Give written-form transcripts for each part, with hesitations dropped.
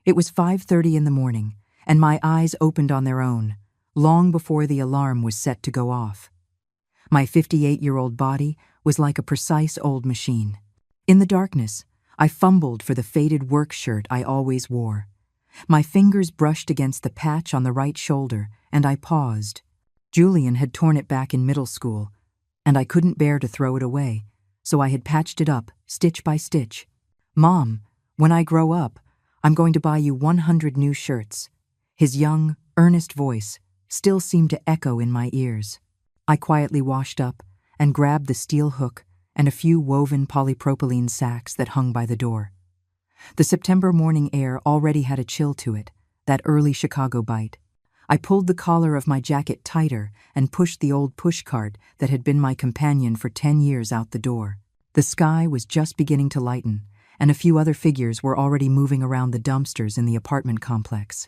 It was 5:30 in the morning, and my eyes opened on their own, long before the alarm was set to go off. My 58-year-old body was like a precise old machine. In the darkness, I fumbled for the faded work shirt I always wore. My fingers brushed against the patch on the right shoulder, and I paused. Julian had torn it back in middle school, and I couldn't bear to throw it away, so I had patched it up, stitch by stitch. "Mom, when I grow up, I'm going to buy you 100 new shirts." His young, earnest voice still seemed to echo in my ears. I quietly washed up and grabbed the steel hook and a few woven polypropylene sacks that hung by the door. The September morning air already had a chill to it, that early Chicago bite. I pulled the collar of my jacket tighter and pushed the old pushcart that had been my companion for 10 years out the door. The sky was just beginning to lighten, and a few other figures were already moving around the dumpsters in the apartment complex.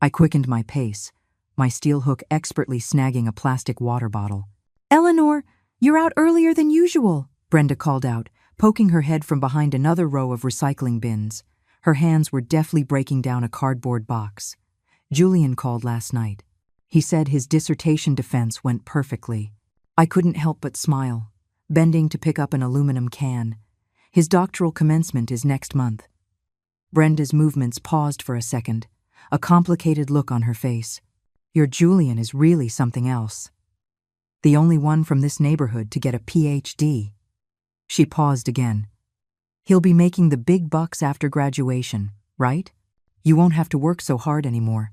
I quickened my pace, my steel hook expertly snagging a plastic water bottle. "Eleanor, you're out earlier than usual," Brenda called out, poking her head from behind another row of recycling bins. Her hands were deftly breaking down a cardboard box. "Julian called last night. He said his dissertation defense went perfectly." I couldn't help but smile, bending to pick up an aluminum can. "His doctoral commencement is next month." Brenda's movements paused for a second, a complicated look on her face. "Your Julian is really something else. The only one from this neighborhood to get a PhD. She paused again. "He'll be making the big bucks after graduation, right? You won't have to work so hard anymore."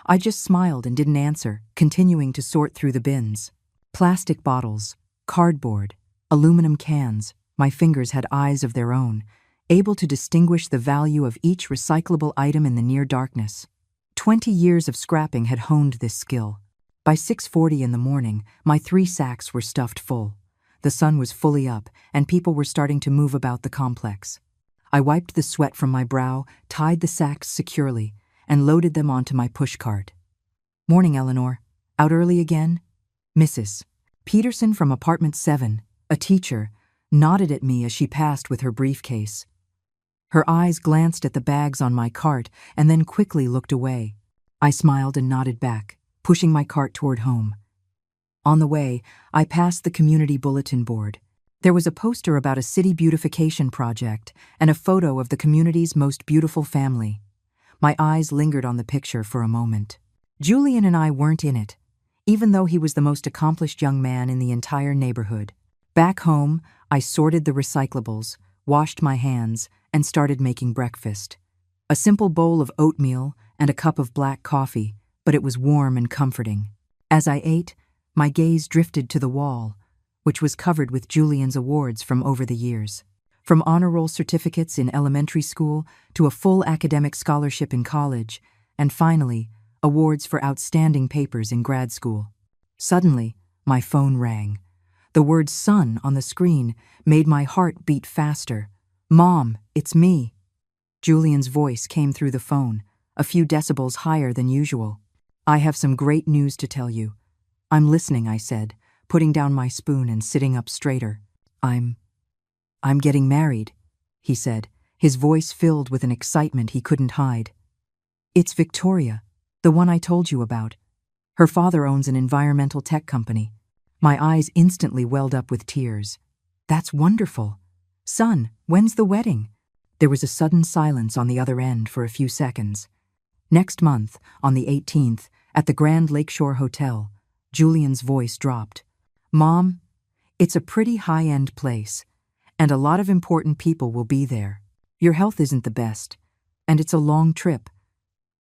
I just smiled and didn't answer, continuing to sort through the bins. Plastic bottles, cardboard, aluminum cans. My fingers had eyes of their own, able to distinguish the value of each recyclable item in the near darkness. 20 years of scrapping had honed this skill. By 6:40 in the morning, my 3 sacks were stuffed full. The sun was fully up, and people were starting to move about the complex. I wiped the sweat from my brow, tied the sacks securely, and loaded them onto my pushcart. "Morning, Eleanor. Out early again?" Mrs. Peterson from apartment 7, a teacher, nodded at me as she passed with her briefcase. Her eyes glanced at the bags on my cart and then quickly looked away. I smiled and nodded back, pushing my cart toward home. On the way, I passed the community bulletin board. There was a poster about a city beautification project and a photo of the community's most beautiful family. My eyes lingered on the picture for a moment. Julian and I weren't in it, even though he was the most accomplished young man in the entire neighborhood. Back home, I sorted the recyclables, washed my hands, and started making breakfast. A simple bowl of oatmeal and a cup of black coffee, but it was warm and comforting. As I ate, my gaze drifted to the wall, which was covered with Julian's awards from over the years. From honor roll certificates in elementary school to a full academic scholarship in college, and finally, awards for outstanding papers in grad school. Suddenly, my phone rang. The word "son" on the screen made my heart beat faster. "Mom, it's me." Julian's voice came through the phone, a few decibels higher than usual. "I have some great news to tell you." "I'm listening," I said, putting down my spoon and sitting up straighter. I'm getting married," he said, his voice filled with an excitement he couldn't hide. "It's Victoria, the one I told you about. Her father owns an environmental tech company." My eyes instantly welled up with tears. "That's wonderful. Son, when's the wedding?" There was a sudden silence on the other end for a few seconds. "Next month, on the 18th, at the Grand Lakeshore Hotel." Julian's voice dropped. "Mom, it's a pretty high-end place, and a lot of important people will be there. Your health isn't the best, and it's a long trip,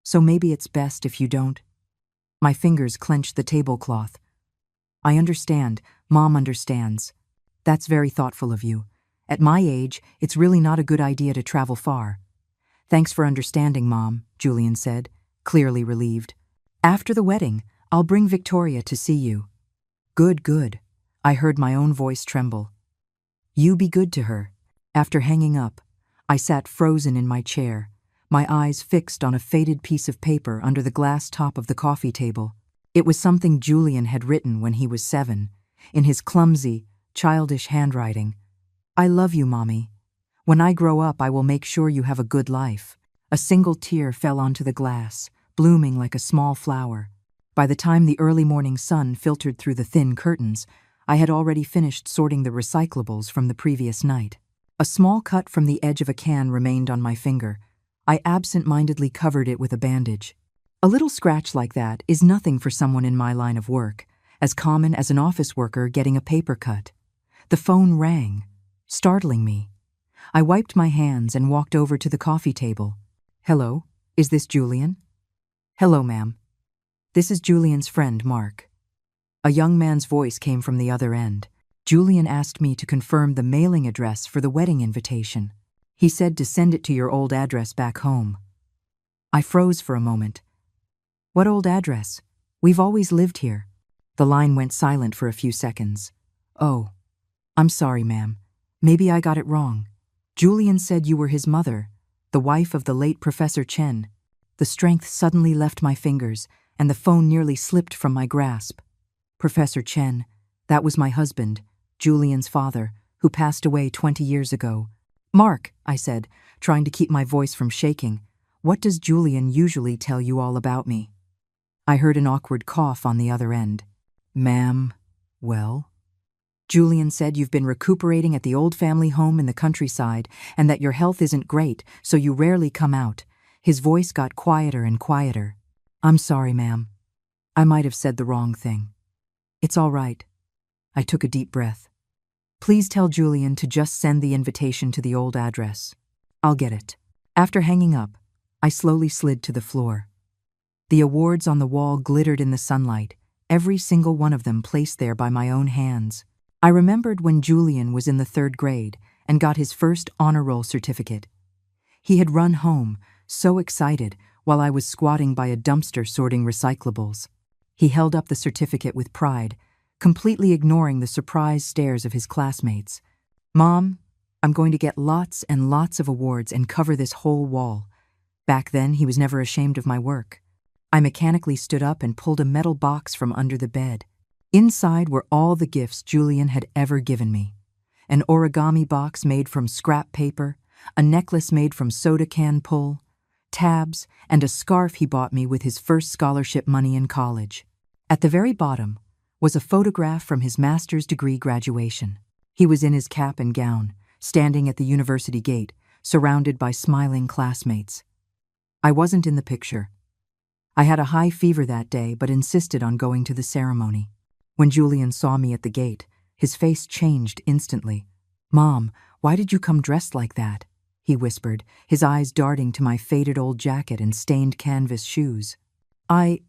so maybe it's best if you don't." My fingers clenched the tablecloth. "I understand. Mom understands. That's very thoughtful of you. At my age, it's really not a good idea to travel far." "Thanks for understanding, Mom," Julian said, clearly relieved. "After the wedding, I'll bring Victoria to see you." "Good, good." I heard my own voice tremble. "You be good to her." After hanging up, I sat frozen in my chair, my eyes fixed on a faded piece of paper under the glass top of the coffee table. It was something Julian had written when he was 7, in his clumsy, childish handwriting. "I love you, Mommy. When I grow up, I will make sure you have a good life. A single tear fell onto the glass, blooming like a small flower. By the time the early morning sun filtered through the thin curtains, I had already finished sorting the recyclables from the previous night. A small cut from the edge of a can remained on my finger. I absent-mindedly covered it with a bandage. A little scratch like that is nothing for someone in my line of work, as common as an office worker getting a paper cut. The phone rang, startling me. I wiped my hands and walked over to the coffee table. "Hello, is this Julian?" "Hello, ma'am. This is Julian's friend, Mark." A young man's voice came from the other end. Julian asked me to confirm the mailing address for the wedding invitation. He said to send it to your old address back home. I froze for a moment. "What old address? We've always lived here." The line went silent for a few seconds. "Oh, I'm sorry, ma'am. Maybe I got it wrong. Julian said you were his mother, the wife of the late Professor Chen." The strength suddenly left my fingers, and the phone nearly slipped from my grasp. Professor Chen, that was my husband, Julian's father, who passed away 20 years ago. "Mark," I said, trying to keep my voice from shaking, "what does Julian usually tell you all about me?" I heard an awkward cough on the other end. "Ma'am, well?" "Julian said you've been recuperating at the old family home in the countryside and that your health isn't great, so you rarely come out." His voice got quieter and quieter. "I'm sorry, ma'am. I might have said the wrong thing." "It's all right." I took a deep breath. "Please tell Julian to just send the invitation to the old address. I'll get it." After hanging up, I slowly slid to the floor. The awards on the wall glittered in the sunlight, every single one of them placed there by my own hands. I remembered when Julian was in the 3rd grade and got his first honor roll certificate. He had run home, so excited, while I was squatting by a dumpster sorting recyclables. He held up the certificate with pride, completely ignoring the surprised stares of his classmates. "Mom, I'm going to get lots and lots of awards and cover this whole wall." Back then, he was never ashamed of my work. I mechanically stood up and pulled a metal box from under the bed. Inside were all the gifts Julian had ever given me. An origami box made from scrap paper, a necklace made from soda can pull, tabs, and a scarf he bought me with his first scholarship money in college. At the very bottom was a photograph from his master's degree graduation. He was in his cap and gown, standing at the university gate, surrounded by smiling classmates. I wasn't in the picture. I had a high fever that day but insisted on going to the ceremony. When Julian saw me at the gate, his face changed instantly. "Mom, why did you come dressed like that?" he whispered, his eyes darting to my faded old jacket and stained canvas shoes. I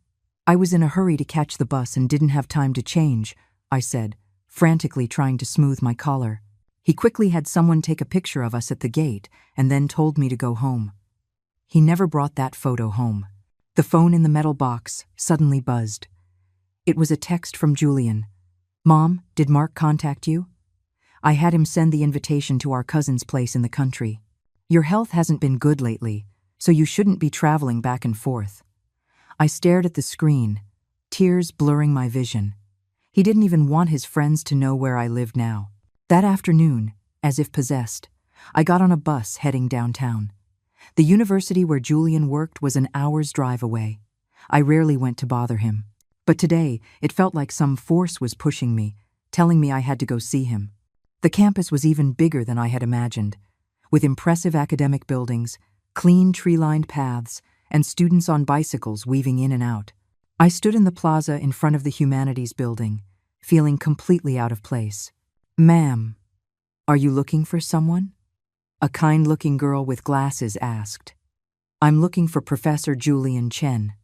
was in a hurry to catch the bus and didn't have time to change," I said, frantically trying to smooth my collar. He quickly had someone take a picture of us at the gate and then told me to go home. He never brought that photo home. The phone in the metal box suddenly buzzed. It was a text from Julian. "Mom, did Mark contact you? I had him send the invitation to our cousin's place in the country. Your health hasn't been good lately, so you shouldn't be traveling back and forth." I stared at the screen, tears blurring my vision. He didn't even want his friends to know where I lived now. That afternoon, as if possessed, I got on a bus heading downtown. The university where Julian worked was an hour's drive away. I rarely went to bother him. But today, it felt like some force was pushing me, telling me I had to go see him. The campus was even bigger than I had imagined, with impressive academic buildings, clean tree-lined paths, and students on bicycles weaving in and out. I stood in the plaza in front of the Humanities building, feeling completely out of place. "Ma'am, are you looking for someone?" A kind-looking girl with glasses asked. "I'm looking for Professor Julian Chen."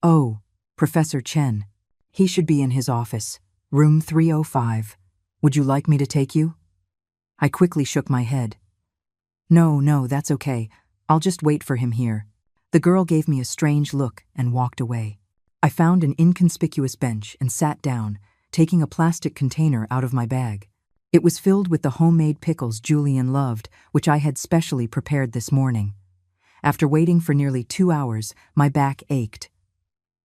"Oh, Professor Chen. He should be in his office, room 305. Would you like me to take you?" I quickly shook my head. No, that's okay. I'll just wait for him here." The girl gave me a strange look and walked away. I found an inconspicuous bench and sat down, taking a plastic container out of my bag. It was filled with the homemade pickles Julian loved, which I had specially prepared this morning. After waiting for nearly 2 hours, my back ached.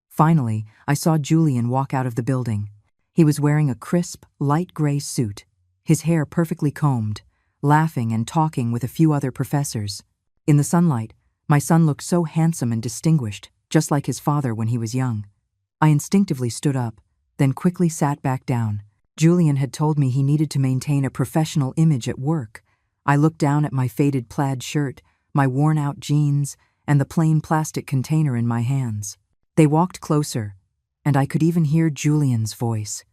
Finally, I saw Julian walk out of the building. He was wearing a crisp, light gray suit, his hair perfectly combed, laughing and talking with a few other professors. In the sunlight, My son looked so handsome and distinguished, just like his father when he was young. I instinctively stood up, then quickly sat back down. Julian had told me he needed to maintain a professional image at work. I looked down at my faded plaid shirt, my worn-out jeans, and the plain plastic container in my hands. They walked closer, and I could even hear Julian's voice.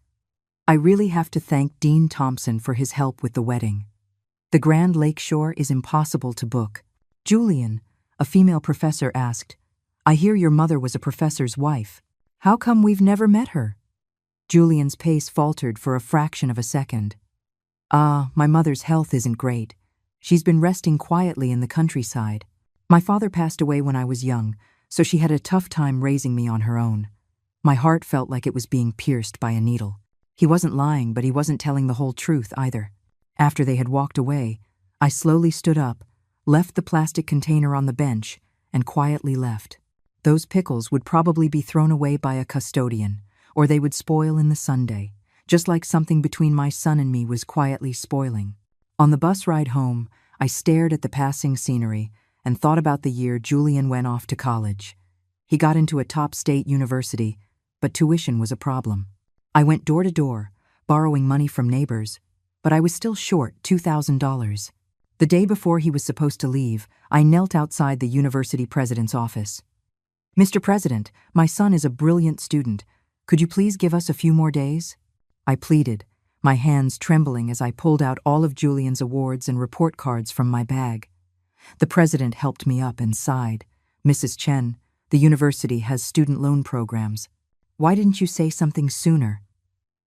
I really have to thank Dean Thompson for his help with the wedding. The Grand Lake Shore is impossible to book. Julian, a female professor, asked, "I hear your mother was a professor's wife. How come we've never met her?" Julian's pace faltered for a fraction of a second. My mother's health isn't great. She's been resting quietly in the countryside. My father passed away when I was young, so she had a tough time raising me on her own. My heart felt like it was being pierced by a needle. He wasn't lying, but he wasn't telling the whole truth either. After they had walked away, I slowly stood up, left the plastic container on the bench, and quietly left. Those pickles would probably be thrown away by a custodian, or they would spoil in the sundae, just like something between my son and me was quietly spoiling. On the bus ride home, I stared at the passing scenery and thought about the year Julian went off to college. He got into a top state university, but tuition was a problem. I went door to door, borrowing money from neighbors, but I was still short $2,000. The day before he was supposed to leave, I knelt outside the university president's office. "Mr. President, my son is a brilliant student. Could you please give us a few more days?" I pleaded, my hands trembling as I pulled out all of Julian's awards and report cards from my bag. The president helped me up and sighed. "Mrs. Chen, the university has student loan programs. Why didn't you say something sooner?"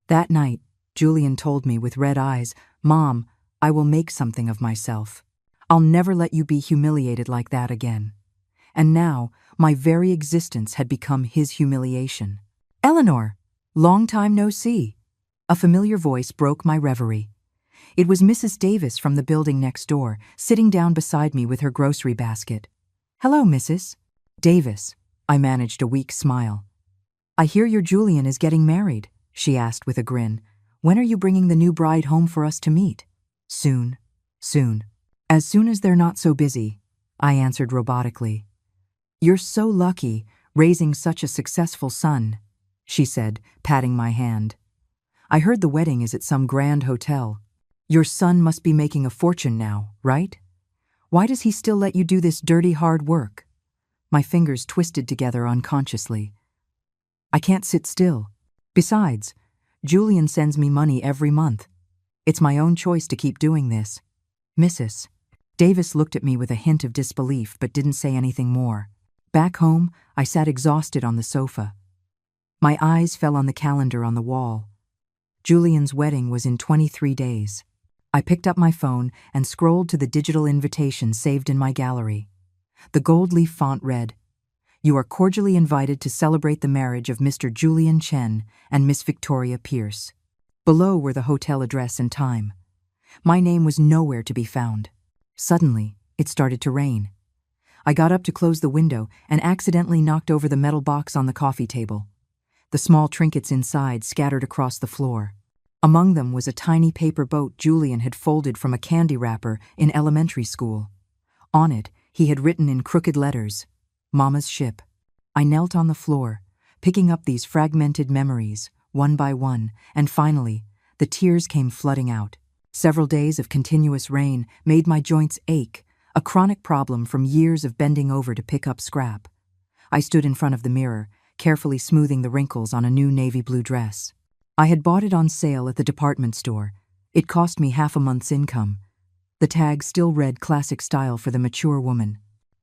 That night, Julian told me with red eyes, "Mom, I will make something of myself. I'll never let you be humiliated like that again." And now, my very existence had become his humiliation. "Eleanor, long time no see." A familiar voice broke my reverie. It was Mrs. Davis from the building next door, sitting down beside me with her grocery basket. "Hello, Mrs. Davis." I managed a weak smile. "I hear your Julian is getting married," she asked with a grin. "When are you bringing the new bride home for us to meet?" "Soon. As soon as they're not so busy," I answered robotically. "You're so lucky, raising such a successful son," she said, patting my hand. "I heard the wedding is at some grand hotel. Your son must be making a fortune now, right? Why does he still let you do this dirty hard work?" My fingers twisted together unconsciously. "I can't sit still. Besides, Julian sends me money every month. It's my own choice to keep doing this." "Mrs." Davis looked at me with a hint of disbelief but didn't say anything more. Back home, I sat exhausted on the sofa. My eyes fell on the calendar on the wall. Julian's wedding was in 23 days. I picked up my phone and scrolled to the digital invitation saved in my gallery. The gold leaf font read, "You are cordially invited to celebrate the marriage of Mr. Julian Chen and Miss Victoria Pierce." Below were the hotel address and time. My name was nowhere to be found. Suddenly, it started to rain. I got up to close the window and accidentally knocked over the metal box on the coffee table. The small trinkets inside scattered across the floor. Among them was a tiny paper boat Julian had folded from a candy wrapper in elementary school. On it, he had written in crooked letters, "Mama's ship." I knelt on the floor, picking up these fragmented memories, one by one, and finally, the tears came flooding out. Several days of continuous rain made my joints ache, a chronic problem from years of bending over to pick up scrap. I stood in front of the mirror, carefully smoothing the wrinkles on a new navy blue dress. I had bought it on sale at the department store. It cost me half a month's income. The tag still read classic style for the mature woman.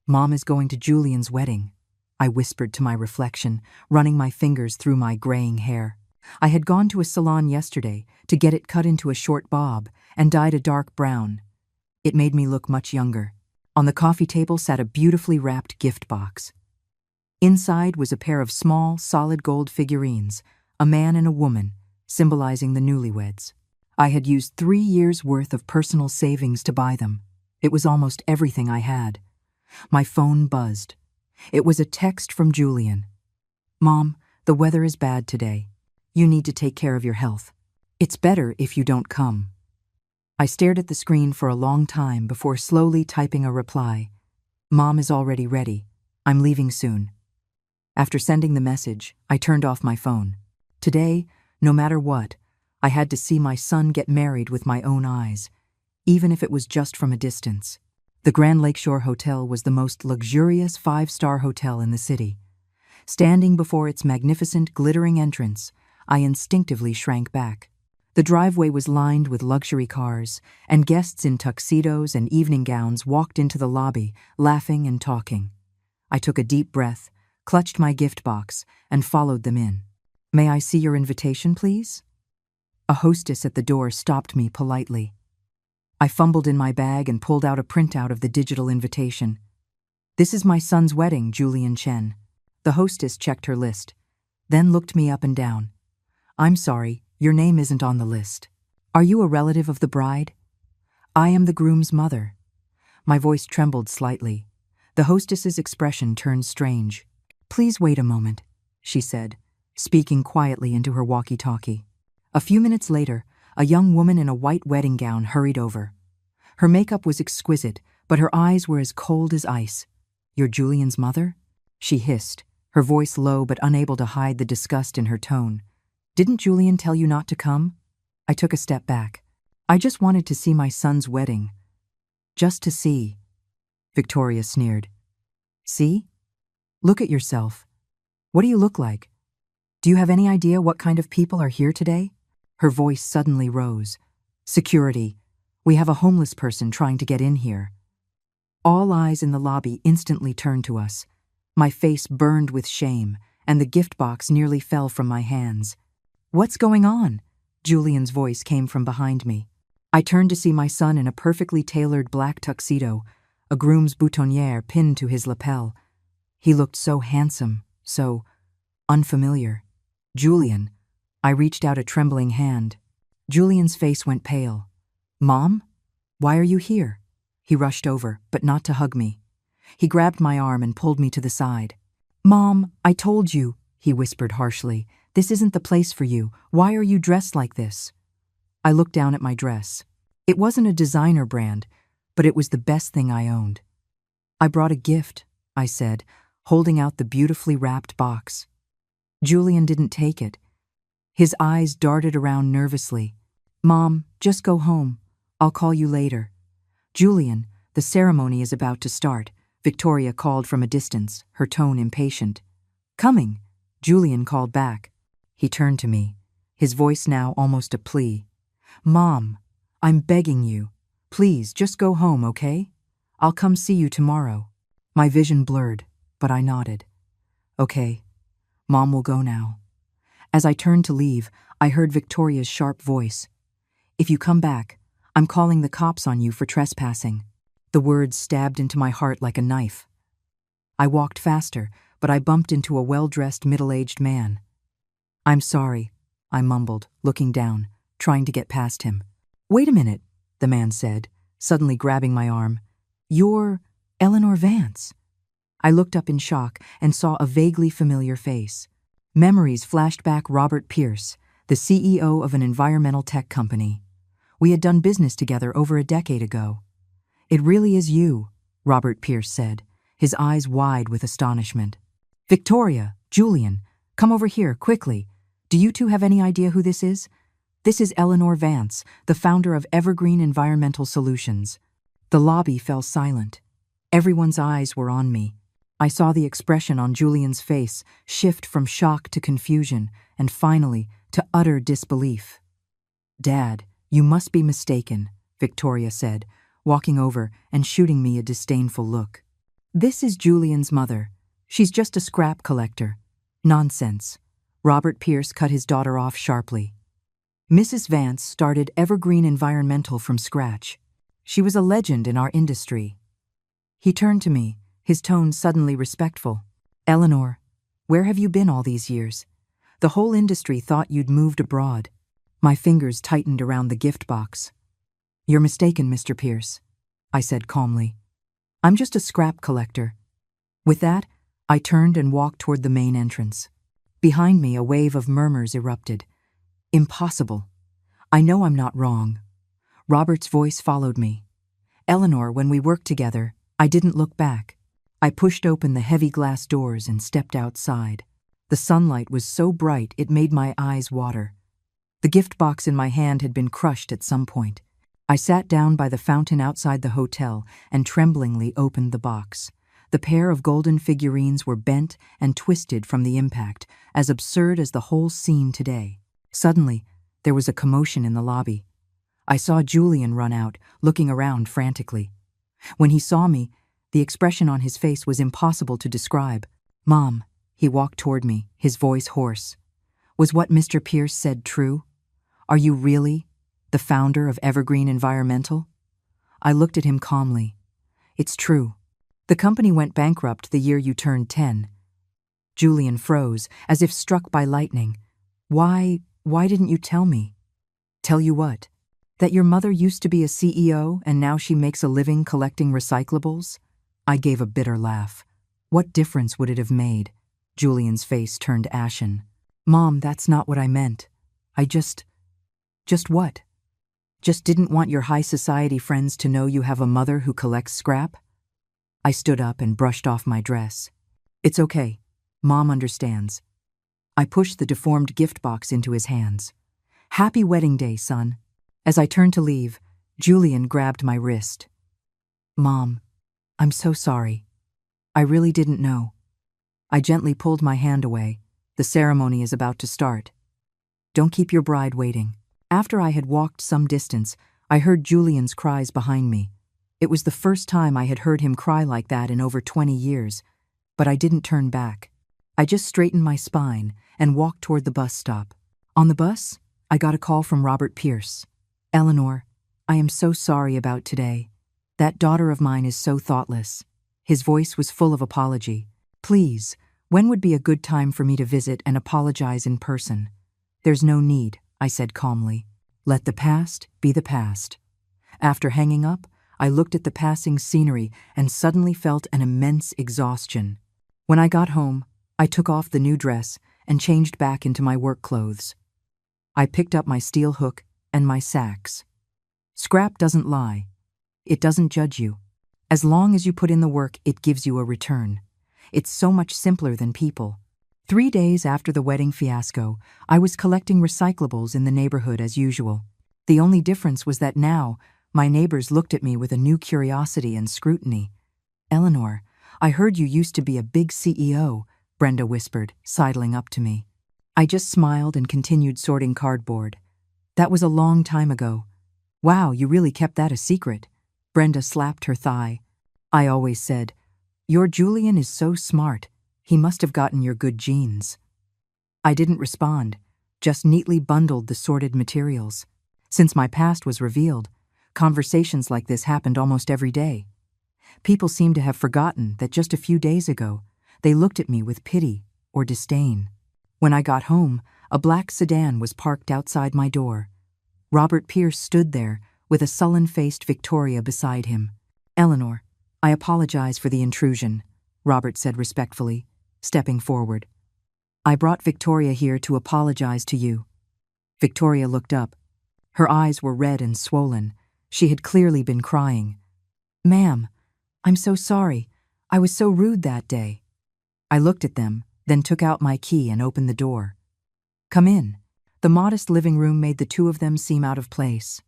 "Mom is going to Julian's wedding," I whispered to my reflection, running my fingers through my graying hair. I had gone to a salon yesterday to get it cut into a short bob and dyed a dark brown. It made me look much younger. On the coffee table sat a beautifully wrapped gift box. Inside was a pair of small, solid gold figurines, a man and a woman, symbolizing the newlyweds. I had used 3 years' worth of personal savings to buy them. It was almost everything I had. My phone buzzed. It was a text from Julian. "Mom, the weather is bad today. You need to take care of your health. It's better if you don't come." I stared at the screen for a long time before slowly typing a reply. Mom is already ready. I'm leaving soon. After sending the message, I turned off my phone. Today, no matter what, I had to see my son get married with my own eyes, even if it was just from a distance. The Grand Lakeshore Hotel was the most luxurious 5-star hotel in the city. Standing before its magnificent, glittering entrance, I instinctively shrank back. The driveway was lined with luxury cars, and guests in tuxedos and evening gowns walked into the lobby, laughing and talking. I took a deep breath, clutched my gift box, and followed them in. "May I see your invitation, please?" A hostess at the door stopped me politely. I fumbled in my bag and pulled out a printout of the digital invitation. "This is my son's wedding, Julian Chen." The hostess checked her list, then looked me up and down. "I'm sorry, your name isn't on the list. Are you a relative of the bride?" "I am the groom's mother." My voice trembled slightly. The hostess's expression turned strange. "Please wait a moment," she said, speaking quietly into her walkie-talkie. A few minutes later, a young woman in a white wedding gown hurried over. Her makeup was exquisite, but her eyes were as cold as ice. "You're Julian's mother?" she hissed, her voice low but unable to hide the disgust in her tone. "Didn't Julian tell you not to come?" I took a step back. "I just wanted to see my son's wedding." "Just to see," Victoria sneered. "See? Look at yourself. What do you look like? Do you have any idea what kind of people are here today?" Her voice suddenly rose. "Security. We have a homeless person trying to get in here." All eyes in the lobby instantly turned to us. My face burned with shame, and the gift box nearly fell from my hands. "What's going on?" Julian's voice came from behind me. I turned to see my son in a perfectly tailored black tuxedo, a groom's boutonniere pinned to his lapel. He looked so handsome, so unfamiliar. "Julian." I reached out a trembling hand. Julian's face went pale. "Mom? Why are you here?" He rushed over, but not to hug me. He grabbed my arm and pulled me to the side. "Mom, I told you," he whispered harshly. "This isn't the place for you. Why are you dressed like this?" I looked down at my dress. It wasn't a designer brand, but it was the best thing I owned. "I brought a gift," I said, holding out the beautifully wrapped box. Julian didn't take it. His eyes darted around nervously. "Mom, just go home. I'll call you later." "Julian, the ceremony is about to start," Victoria called from a distance, her tone impatient. "Coming," Julian called back. He turned to me, his voice now almost a plea. "Mom, I'm begging you. Please, just go home, okay? I'll come see you tomorrow." My vision blurred, but I nodded. "Okay, Mom will go now." As I turned to leave, I heard Victoria's sharp voice. "If you come back, I'm calling the cops on you for trespassing." The words stabbed into my heart like a knife. I walked faster, but I bumped into a well-dressed middle-aged man. "I'm sorry," I mumbled, looking down, trying to get past him. "Wait a minute," the man said, suddenly grabbing my arm. "You're Eleanor Vance." I looked up in shock and saw a vaguely familiar face. Memories flashed back Robert Pierce, the CEO of an environmental tech company. We had done business together over a decade ago. "It really is you," Robert Pierce said, his eyes wide with astonishment. "Victoria, Julian, come over here, quickly. Do you two have any idea who this is? This is Eleanor Vance, the founder of Evergreen Environmental Solutions." The lobby fell silent. Everyone's eyes were on me. I saw the expression on Julian's face shift from shock to confusion, and finally, to utter disbelief. "Dad, you must be mistaken," Victoria said, walking over and shooting me a disdainful look. "This is Julian's mother. She's just a scrap collector." "Nonsense." Robert Pierce cut his daughter off sharply. "Mrs. Vance started Evergreen Environmental from scratch. She was a legend in our industry." He turned to me, his tone suddenly respectful. "Eleanor, where have you been all these years? The whole industry thought you'd moved abroad." My fingers tightened around the gift box. "You're mistaken, Mr. Pierce," I said calmly. "I'm just a scrap collector." With that, I turned and walked toward the main entrance. Behind me, a wave of murmurs erupted. "Impossible. I know I'm not wrong." Robert's voice followed me. "Eleanor, when we worked together, I didn't look back. I pushed open the heavy glass doors and stepped outside. The sunlight was so bright it made my eyes water. The gift box in my hand had been crushed at some point. I sat down by the fountain outside the hotel and tremblingly opened the box. The pair of golden figurines were bent and twisted from the impact, as absurd as the whole scene today. Suddenly, there was a commotion in the lobby. I saw Julian run out, looking around frantically. When he saw me, the expression on his face was impossible to describe. "Mom," he walked toward me, his voice hoarse. "Was what Mr. Pierce said true? Are you really the founder of Evergreen Environmental?" I looked at him calmly. "It's true. The company went bankrupt the year you turned 10. Julian froze, as if struck by lightning. Why didn't you tell me?" "Tell you what? That your mother used to be a CEO and now she makes a living collecting recyclables?" I gave a bitter laugh. "What difference would it have made?" Julian's face turned ashen. "Mom, that's not what I meant. I just what? Just didn't want your high society friends to know you have a mother who collects scrap?" I stood up and brushed off my dress. "It's okay. Mom understands." I pushed the deformed gift box into his hands. "Happy wedding day, son." As I turned to leave, Julian grabbed my wrist. "Mom, I'm so sorry. I really didn't know." I gently pulled my hand away. "The ceremony is about to start. Don't keep your bride waiting." After I had walked some distance, I heard Julian's cries behind me. It was the first time I had heard him cry like that in over 20 years, but I didn't turn back. I just straightened my spine and walked toward the bus stop. On the bus, I got a call from Robert Pierce. "Eleanor, I am so sorry about today. That daughter of mine is so thoughtless." His voice was full of apology. "Please, when would be a good time for me to visit and apologize in person?" "There's no need," I said calmly. "Let the past be the past." After hanging up, I looked at the passing scenery and suddenly felt an immense exhaustion. When I got home, I took off the new dress and changed back into my work clothes. I picked up my steel hook and my sacks. Scrap doesn't lie. It doesn't judge you. As long as you put in the work, it gives you a return. It's so much simpler than people. 3 days after the wedding fiasco, I was collecting recyclables in the neighborhood as usual. The only difference was that now, my neighbors looked at me with a new curiosity and scrutiny. "Eleanor, I heard you used to be a big CEO," Brenda whispered, sidling up to me. I just smiled and continued sorting cardboard. "That was a long time ago." "Wow, you really kept that a secret." Brenda slapped her thigh. "I always said, your Julian is so smart. He must have gotten your good genes." I didn't respond, just neatly bundled the sorted materials. Since my past was revealed, conversations like this happened almost every day. People seemed to have forgotten that just a few days ago, they looked at me with pity or disdain. When I got home, a black sedan was parked outside my door. Robert Pierce stood there, with a sullen-faced Victoria beside him. "Eleanor, I apologize for the intrusion," Robert said respectfully, stepping forward. "I brought Victoria here to apologize to you." Victoria looked up. Her eyes were red and swollen. She had clearly been crying. "Ma'am, I'm so sorry. I was so rude that day." I looked at them, then took out my key and opened the door. "Come in." The modest living room made the two of them seem out of place.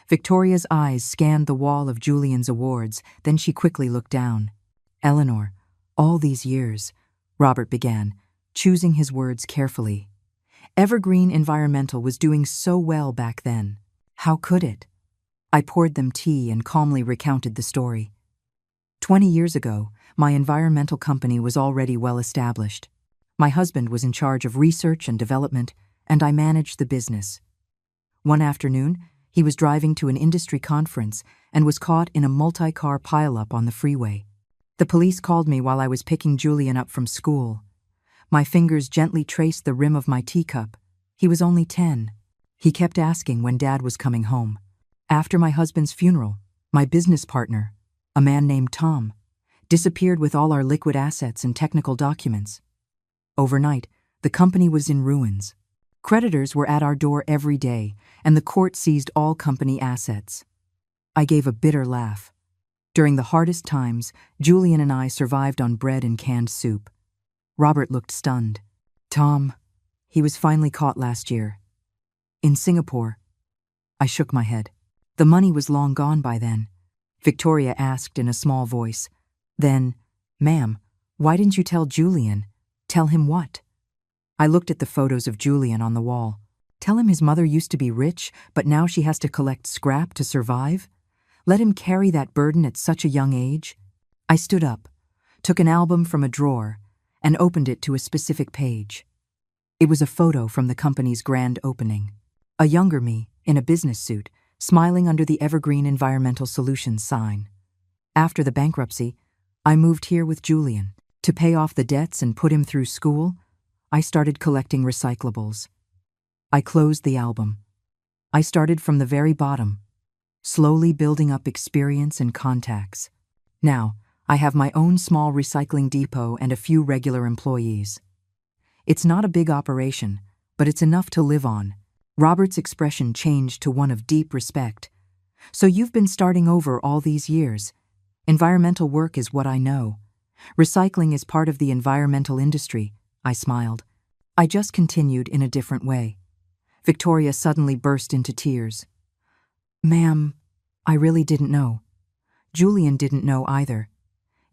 Victoria's eyes scanned the wall of Julian's awards, then she quickly looked down. "Eleanor, all these years," Robert began, choosing his words carefully. "Evergreen Environmental was doing so well back then. How could it?" I poured them tea and calmly recounted the story. 20 years ago, my environmental company was already well established. My husband was in charge of research and development, and I managed the business. One afternoon, he was driving to an industry conference and was caught in a multi-car pileup on the freeway. The police called me while I was picking Julian up from school. My fingers gently traced the rim of my teacup. He was only 10. He kept asking when Dad was coming home. After my husband's funeral, my business partner, a man named Tom, disappeared with all our liquid assets and technical documents. Overnight, the company was in ruins. Creditors were at our door every day, and the court seized all company assets. I gave a bitter laugh. During the hardest times, Julian and I survived on bread and canned soup. Robert looked stunned. Tom, he was finally caught last year. In Singapore. I shook my head. The money was long gone by then. Victoria asked in a small voice. Then, ma'am, why didn't you tell Julian? Tell him what? I looked at the photos of Julian on the wall. Tell him his mother used to be rich, but now she has to collect scrap to survive? Let him carry that burden at such a young age? I stood up, took an album from a drawer, and opened it to a specific page. It was a photo from the company's grand opening. A younger me, in a business suit, smiling under the Evergreen Environmental Solutions sign. After the bankruptcy, I moved here with Julian. To pay off the debts and put him through school, I started collecting recyclables. I closed the album. I started from the very bottom, slowly building up experience and contacts. Now, I have my own small recycling depot and a few regular employees. It's not a big operation, but it's enough to live on. Robert's expression changed to one of deep respect. So you've been starting over all these years. Environmental work is what I know. Recycling is part of the environmental industry, I smiled. I just continued in a different way. Victoria suddenly burst into tears. Ma'am, I really didn't know. Julian didn't know either.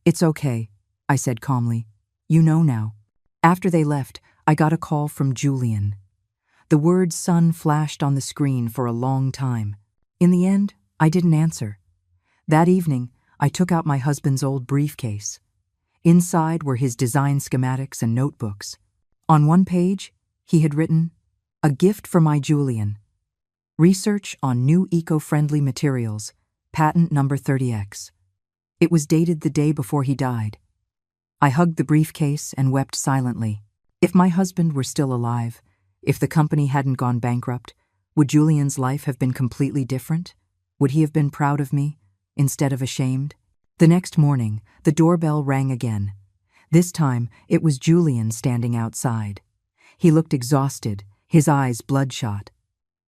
It's okay, I said calmly. You know now. After they left, I got a call from Julian. The word son flashed on the screen for a long time. In the end, I didn't answer. That evening, I took out my husband's old briefcase. Inside were his design schematics and notebooks. On one page, he had written, "A gift for my Julian. Research on new eco-friendly materials, patent number 30X. It was dated the day before he died. I hugged the briefcase and wept silently. If my husband were still alive, if the company hadn't gone bankrupt, would Julian's life have been completely different? Would he have been proud of me, instead of ashamed? The next morning, the doorbell rang again. This time, it was Julian standing outside. He looked exhausted, his eyes bloodshot.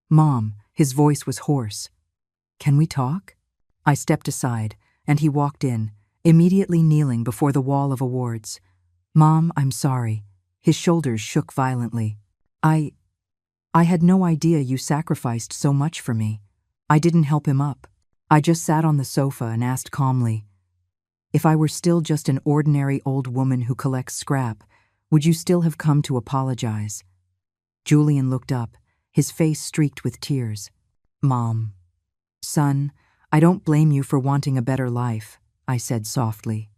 Mom, his voice was hoarse. Can we talk? I stepped aside, and he walked in, immediately kneeling before the wall of awards. Mom, I'm sorry. His shoulders shook violently. I had no idea you sacrificed so much for me. I didn't help him up. I just sat on the sofa and asked calmly, if I were still just an ordinary old woman who collects scrap, would you still have come to apologize? Julian looked up, his face streaked with tears. Mom. Son, I don't blame you for wanting a better life, I said softly.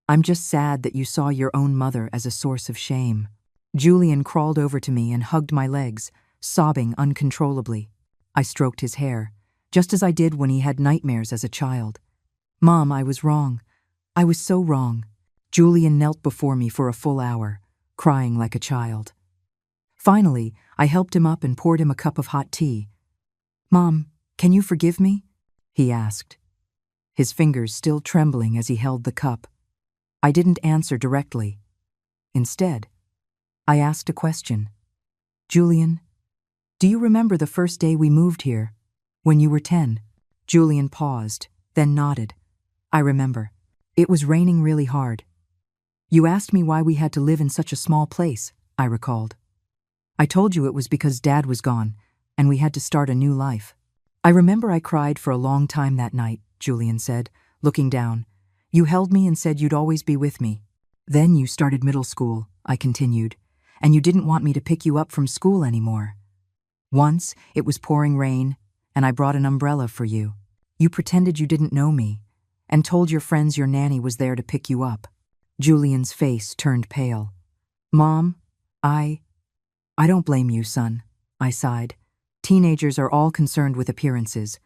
I'm just sad that you saw your own mother as a source of shame. Julian crawled over to me and hugged my legs, sobbing uncontrollably. I stroked his hair, just as I did when he had nightmares as a child. Mom, I was wrong. I was so wrong. Julian knelt before me for a full hour, crying like a child. Finally, I helped him up and poured him a cup of hot tea. Mom, can you forgive me? He asked, his fingers still trembling as he held the cup. I didn't answer directly. Instead, I asked a question. Julian, do you remember the first day we moved here, when you were 10? Julian paused, then nodded. I remember. It was raining really hard. You asked me why we had to live in such a small place, I recalled. I told you it was because Dad was gone, and we had to start a new life. I remember I cried for a long time that night, Julian said, looking down. You held me and said you'd always be with me. Then you started middle school, I continued, and you didn't want me to pick you up from school anymore. Once, it was pouring rain, and I brought an umbrella for you. You pretended you didn't know me, and told your friends your nanny was there to pick you up. Julian's face turned pale. Mom, I don't blame you, son, I sighed. Teenagers are all concerned with appearances,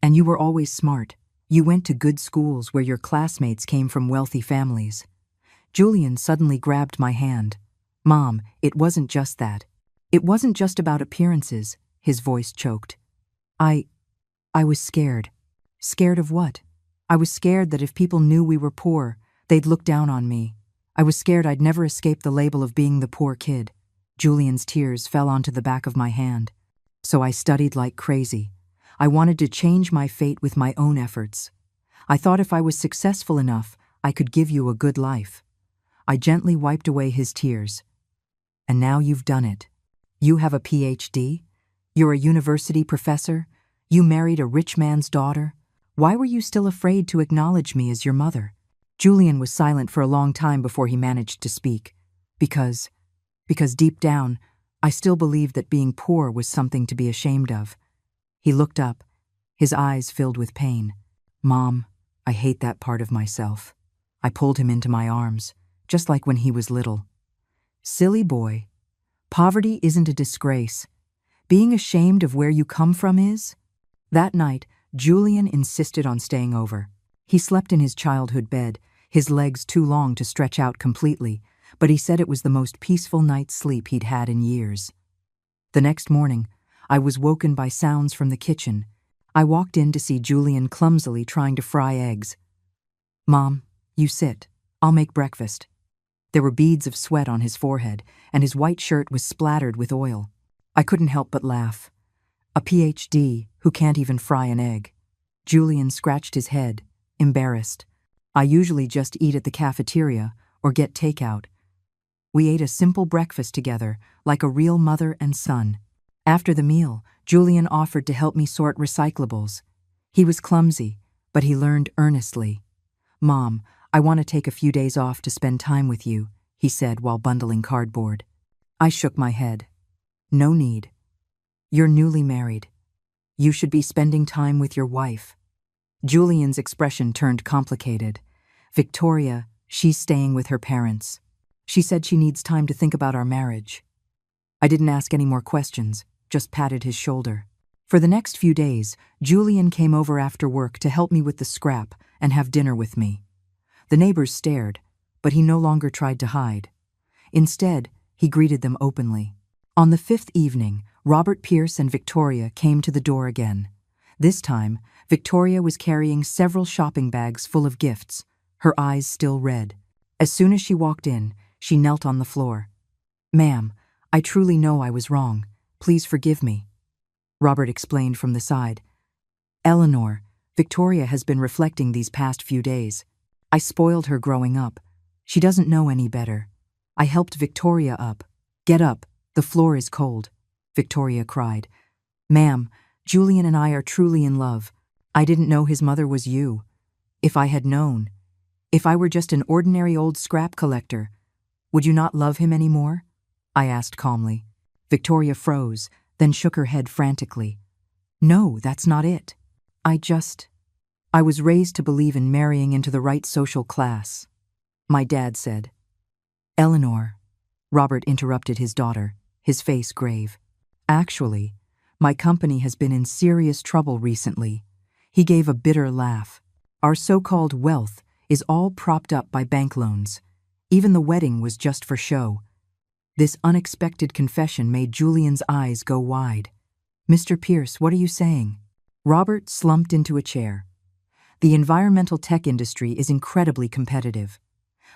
and you were always smart. You went to good schools where your classmates came from wealthy families. Julian suddenly grabbed my hand. Mom, it wasn't just that. It wasn't just about appearances, his voice choked. I was scared. Scared of what? I was scared that if people knew we were poor, they'd look down on me. I was scared I'd never escape the label of being the poor kid. Julian's tears fell onto the back of my hand. So I studied like crazy. I wanted to change my fate with my own efforts. I thought if I was successful enough, I could give you a good life. I gently wiped away his tears. And now you've done it. You have a PhD? You're a university professor? You married a rich man's daughter? Why were you still afraid to acknowledge me as your mother? Julian was silent for a long time before he managed to speak. Because deep down, I still believed that being poor was something to be ashamed of. He looked up, his eyes filled with pain. Mom, I hate that part of myself. I pulled him into my arms, just like when he was little. Silly boy. Poverty isn't a disgrace. Being ashamed of where you come from is? That night, Julian insisted on staying over. He slept in his childhood bed, his legs too long to stretch out completely, but he said it was the most peaceful night's sleep he'd had in years. The next morning, I was woken by sounds from the kitchen. I walked in to see Julian clumsily trying to fry eggs. Mom, you sit. I'll make breakfast. There were beads of sweat on his forehead, and his white shirt was splattered with oil. I couldn't help but laugh. A PhD who can't even fry an egg. Julian scratched his head, embarrassed. I usually just eat at the cafeteria or get takeout. We ate a simple breakfast together, like a real mother and son. After the meal, Julian offered to help me sort recyclables. He was clumsy, but he learned earnestly. Mom, I want to take a few days off to spend time with you, he said while bundling cardboard. I shook my head. No need. You're newly married. You should be spending time with your wife. Julian's expression turned complicated. Victoria, she's staying with her parents. She said she needs time to think about our marriage. I didn't ask any more questions, just patted his shoulder. For the next few days, Julian came over after work to help me with the scrap and have dinner with me. The neighbors stared, but he no longer tried to hide. Instead, he greeted them openly. On the fifth evening, Robert Pierce and Victoria came to the door again. This time, Victoria was carrying several shopping bags full of gifts, her eyes still red. As soon as she walked in, she knelt on the floor. Ma'am, I truly know I was wrong. Please forgive me. Robert explained from the side. Eleanor, Victoria has been reflecting these past few days. I spoiled her growing up. She doesn't know any better. I helped Victoria up. Get up, the floor is cold, Victoria cried. Ma'am, Julian and I are truly in love. I didn't know his mother was you. If I had known, if I were just an ordinary old scrap collector, would you not love him anymore? I asked calmly. Victoria froze, then shook her head frantically. No, that's not it. I was raised to believe in marrying into the right social class, my dad said. Eleanor, Robert interrupted his daughter, his face grave. Actually, my company has been in serious trouble recently. He gave a bitter laugh. Our so-called wealth is all propped up by bank loans. Even the wedding was just for show. This unexpected confession made Julian's eyes go wide. Mr. Pierce, what are you saying? Robert slumped into a chair. The environmental tech industry is incredibly competitive.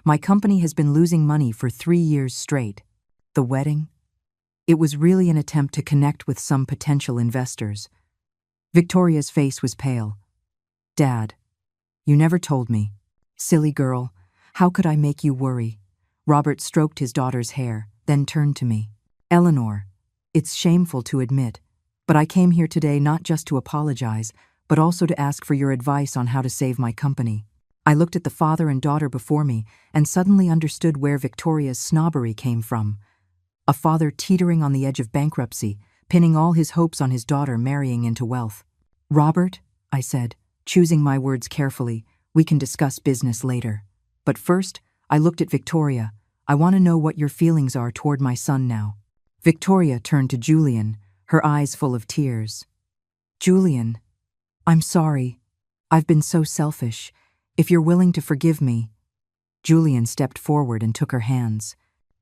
My company has been losing money for 3 years straight. The wedding? It was really an attempt to connect with some potential investors. Victoria's face was pale. Dad, you never told me. Silly girl, how could I make you worry? Robert stroked his daughter's hair, then turned to me. Eleanor, it's shameful to admit, but I came here today not just to apologize, but also to ask for your advice on how to save my company. I looked at the father and daughter before me and suddenly understood where Victoria's snobbery came from. A father teetering on the edge of bankruptcy, pinning all his hopes on his daughter marrying into wealth. Robert, I said, choosing my words carefully, we can discuss business later. But first, I looked at Victoria. I want to know what your feelings are toward my son now. Victoria turned to Julian, her eyes full of tears. Julian, I'm sorry. I've been so selfish. If you're willing to forgive me. Julian stepped forward and took her hands.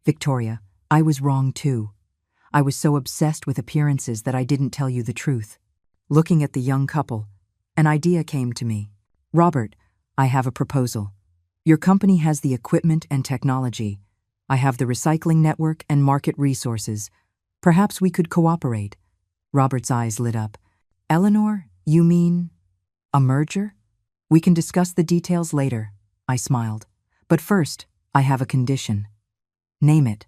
Victoria, I was wrong too. I was so obsessed with appearances that I didn't tell you the truth. Looking at the young couple, an idea came to me. Robert, I have a proposal. Your company has the equipment and technology. I have the recycling network and market resources. Perhaps we could cooperate. Robert's eyes lit up. Eleanor, you mean a merger? We can discuss the details later, I smiled. But first, I have a condition. Name it.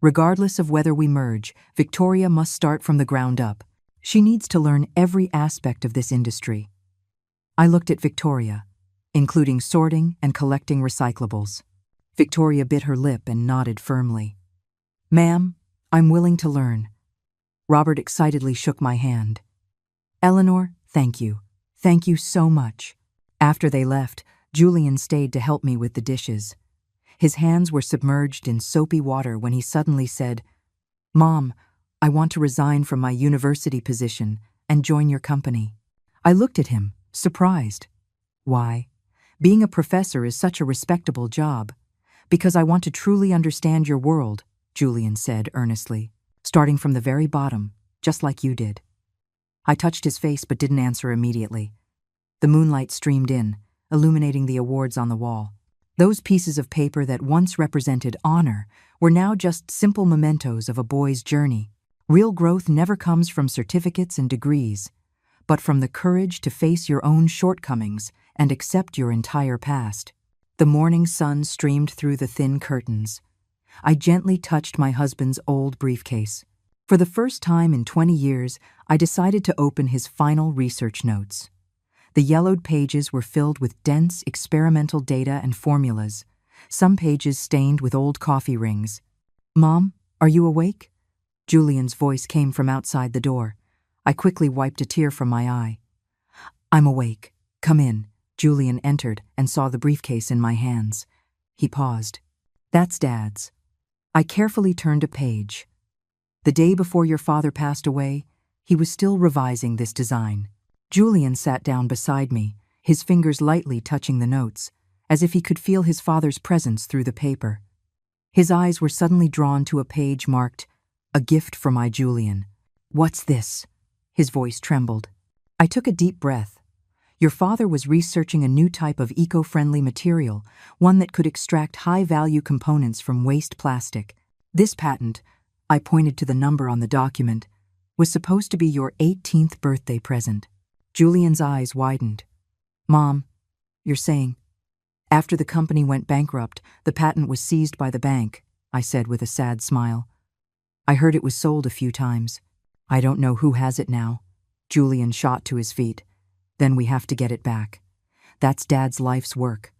Regardless of whether we merge, Victoria must start from the ground up. She needs to learn every aspect of this industry. I looked at Victoria, including sorting and collecting recyclables. Victoria bit her lip and nodded firmly. Ma'am, I'm willing to learn. Robert excitedly shook my hand. Eleanor, thank you. Thank you so much. After they left, Julian stayed to help me with the dishes. His hands were submerged in soapy water when he suddenly said, Mom, I want to resign from my university position and join your company. I looked at him, surprised. Why? Being a professor is such a respectable job. Because I want to truly understand your world, Julian said earnestly, starting from the very bottom, just like you did. I touched his face but didn't answer immediately. The moonlight streamed in, illuminating the awards on the wall. Those pieces of paper that once represented honor were now just simple mementos of a boy's journey. Real growth never comes from certificates and degrees, but from the courage to face your own shortcomings and accept your entire past. The morning sun streamed through the thin curtains. I gently touched my husband's old briefcase. For the first time in 20 years, I decided to open his final research notes. The yellowed pages were filled with dense experimental data and formulas, some pages stained with old coffee rings. Mom, are you awake? Julian's voice came from outside the door. I quickly wiped a tear from my eye. I'm awake. Come in. Julian entered and saw the briefcase in my hands. He paused. That's Dad's. I carefully turned a page. The day before your father passed away, he was still revising this design. Julian sat down beside me, his fingers lightly touching the notes, as if he could feel his father's presence through the paper. His eyes were suddenly drawn to a page marked, A Gift for My Julian. What's this? His voice trembled. I took a deep breath. Your father was researching a new type of eco-friendly material, one that could extract high-value components from waste plastic. This patent, I pointed to the number on the document, was supposed to be your 18th birthday present. Julian's eyes widened. Mom, you're saying? After the company went bankrupt, the patent was seized by the bank, I said with a sad smile. I heard it was sold a few times. I don't know who has it now. Julian shot to his feet. Then we have to get it back. That's Dad's life's work.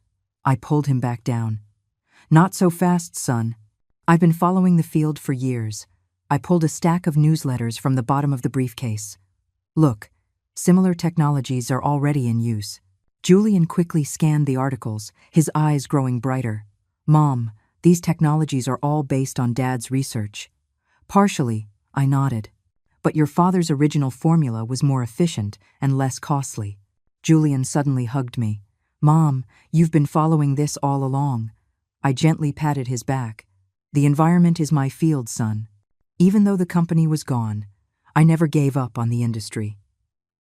I pulled him back down. Not so fast, son. I've been following the field for years. I pulled a stack of newsletters from the bottom of the briefcase. Look, similar technologies are already in use. Julian quickly scanned the articles, his eyes growing brighter. Mom, these technologies are all based on Dad's research. Partially, I nodded. But your father's original formula was more efficient and less costly. Julian suddenly hugged me. Mom, you've been following this all along. I gently patted his back. The environment is my field, son. Even though the company was gone, I never gave up on the industry.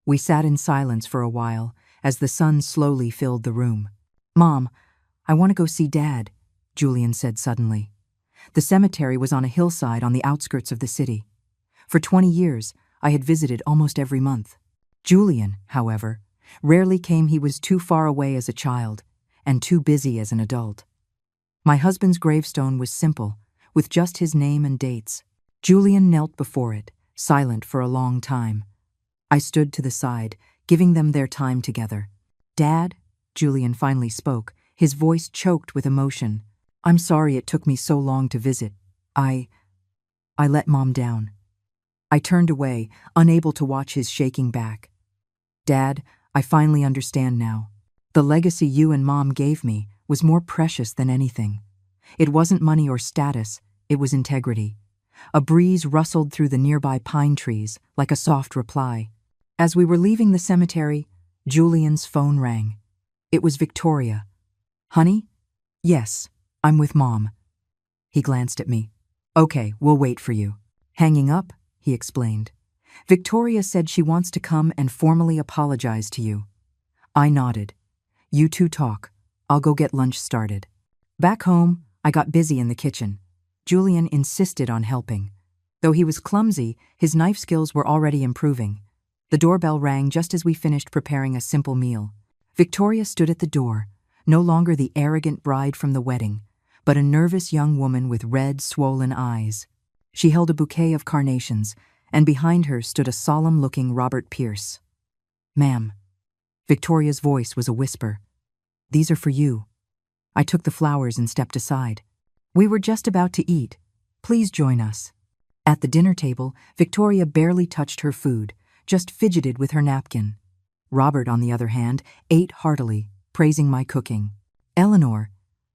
We sat in silence for a while as the sun slowly filled the room. Mom, I want to go see Dad, Julian said suddenly. The cemetery was on a hillside on the outskirts of the city. For 20 years, I had visited almost every month. Julian, however, rarely came. He was too far away as a child and too busy as an adult. My husband's gravestone was simple, with just his name and dates. Julian knelt before it, silent for a long time. I stood to the side, giving them their time together. Dad, Julian finally spoke, his voice choked with emotion. I'm sorry it took me so long to visit. I let Mom down. I turned away, unable to watch his shaking back. Dad, I finally understand now. The legacy you and Mom gave me was more precious than anything. It wasn't money or status, it was integrity. A breeze rustled through the nearby pine trees, like a soft reply. As we were leaving the cemetery, Julian's phone rang. It was Victoria. Honey? Yes, I'm with Mom. He glanced at me. Okay, we'll wait for you. Hanging up, he explained. Victoria said she wants to come and formally apologize to you. I nodded. You two talk. I'll go get lunch started. Back home, I got busy in the kitchen. Julian insisted on helping. Though he was clumsy, his knife skills were already improving. The doorbell rang just as we finished preparing a simple meal. Victoria stood at the door, no longer the arrogant bride from the wedding, but a nervous young woman with red, swollen eyes. She held a bouquet of carnations, and behind her stood a solemn-looking Robert Pierce. "Ma'am." Victoria's voice was a whisper. "These are for you." I took the flowers and stepped aside. "We were just about to eat. Please join us." At the dinner table, Victoria barely touched her food, just fidgeted with her napkin. Robert, on the other hand, ate heartily, praising my cooking. "Eleanor,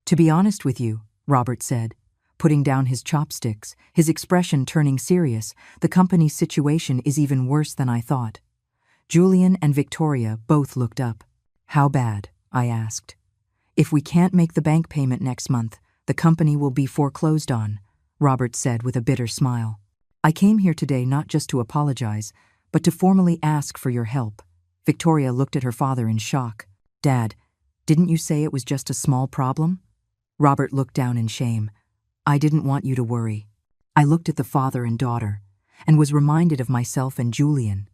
to be honest with you," Robert said, putting down his chopsticks, his expression turning serious, "the company's situation is even worse than I thought." Julian and Victoria both looked up. "How bad?" I asked. "If we can't make the bank payment next month, the company will be foreclosed on," Robert said with a bitter smile. "I came here today not just to apologize, but to formally ask for your help." Victoria looked at her father in shock. "Dad, didn't you say it was just a small problem?" Robert looked down in shame. "I didn't want you to worry." I looked at the father and daughter, and was reminded of myself and Julian.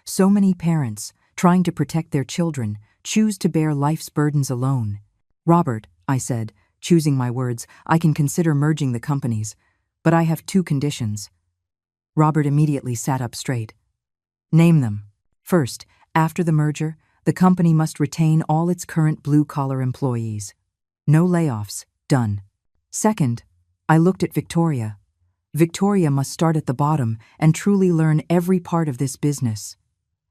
So many parents, trying to protect their children, choose to bear life's burdens alone. "Robert," I said, choosing my words, "I can consider merging the companies, but I have 2 conditions." Robert immediately sat up straight. "Name them." "First, after the merger, the company must retain all its current blue-collar employees. No layoffs, done." "Second," I looked at Victoria. "Victoria must start at the bottom and truly learn every part of this business."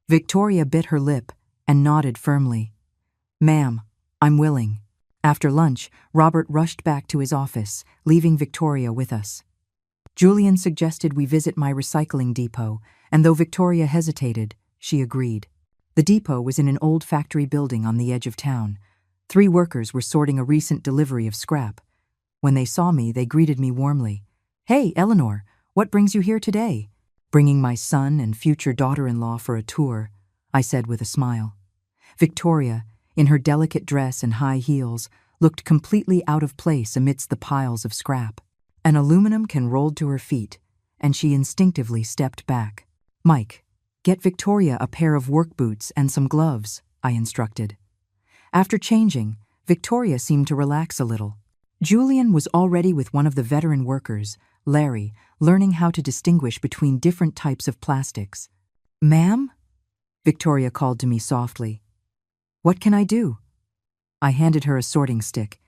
Victoria bit her lip and nodded firmly. "Ma'am, I'm willing." After lunch, Robert rushed back to his office, leaving Victoria with us. Julian suggested we visit my recycling depot, and though Victoria hesitated, she agreed. The depot was in an old factory building on the edge of town. 3 workers were sorting a recent delivery of scrap. When they saw me, they greeted me warmly. "Hey, Eleanor, what brings you here today?" "Bringing my son and future daughter-in-law for a tour," I said with a smile. Victoria, in her delicate dress and high heels, looked completely out of place amidst the piles of scrap. An aluminum can rolled to her feet, and she instinctively stepped back. "Mike, get Victoria a pair of work boots and some gloves," I instructed. After changing, Victoria seemed to relax a little. Julian was already with one of the veteran workers, Larry, learning how to distinguish between different types of plastics. "Ma'am?" Victoria called to me softly. "What can I do?" I handed her a sorting stick.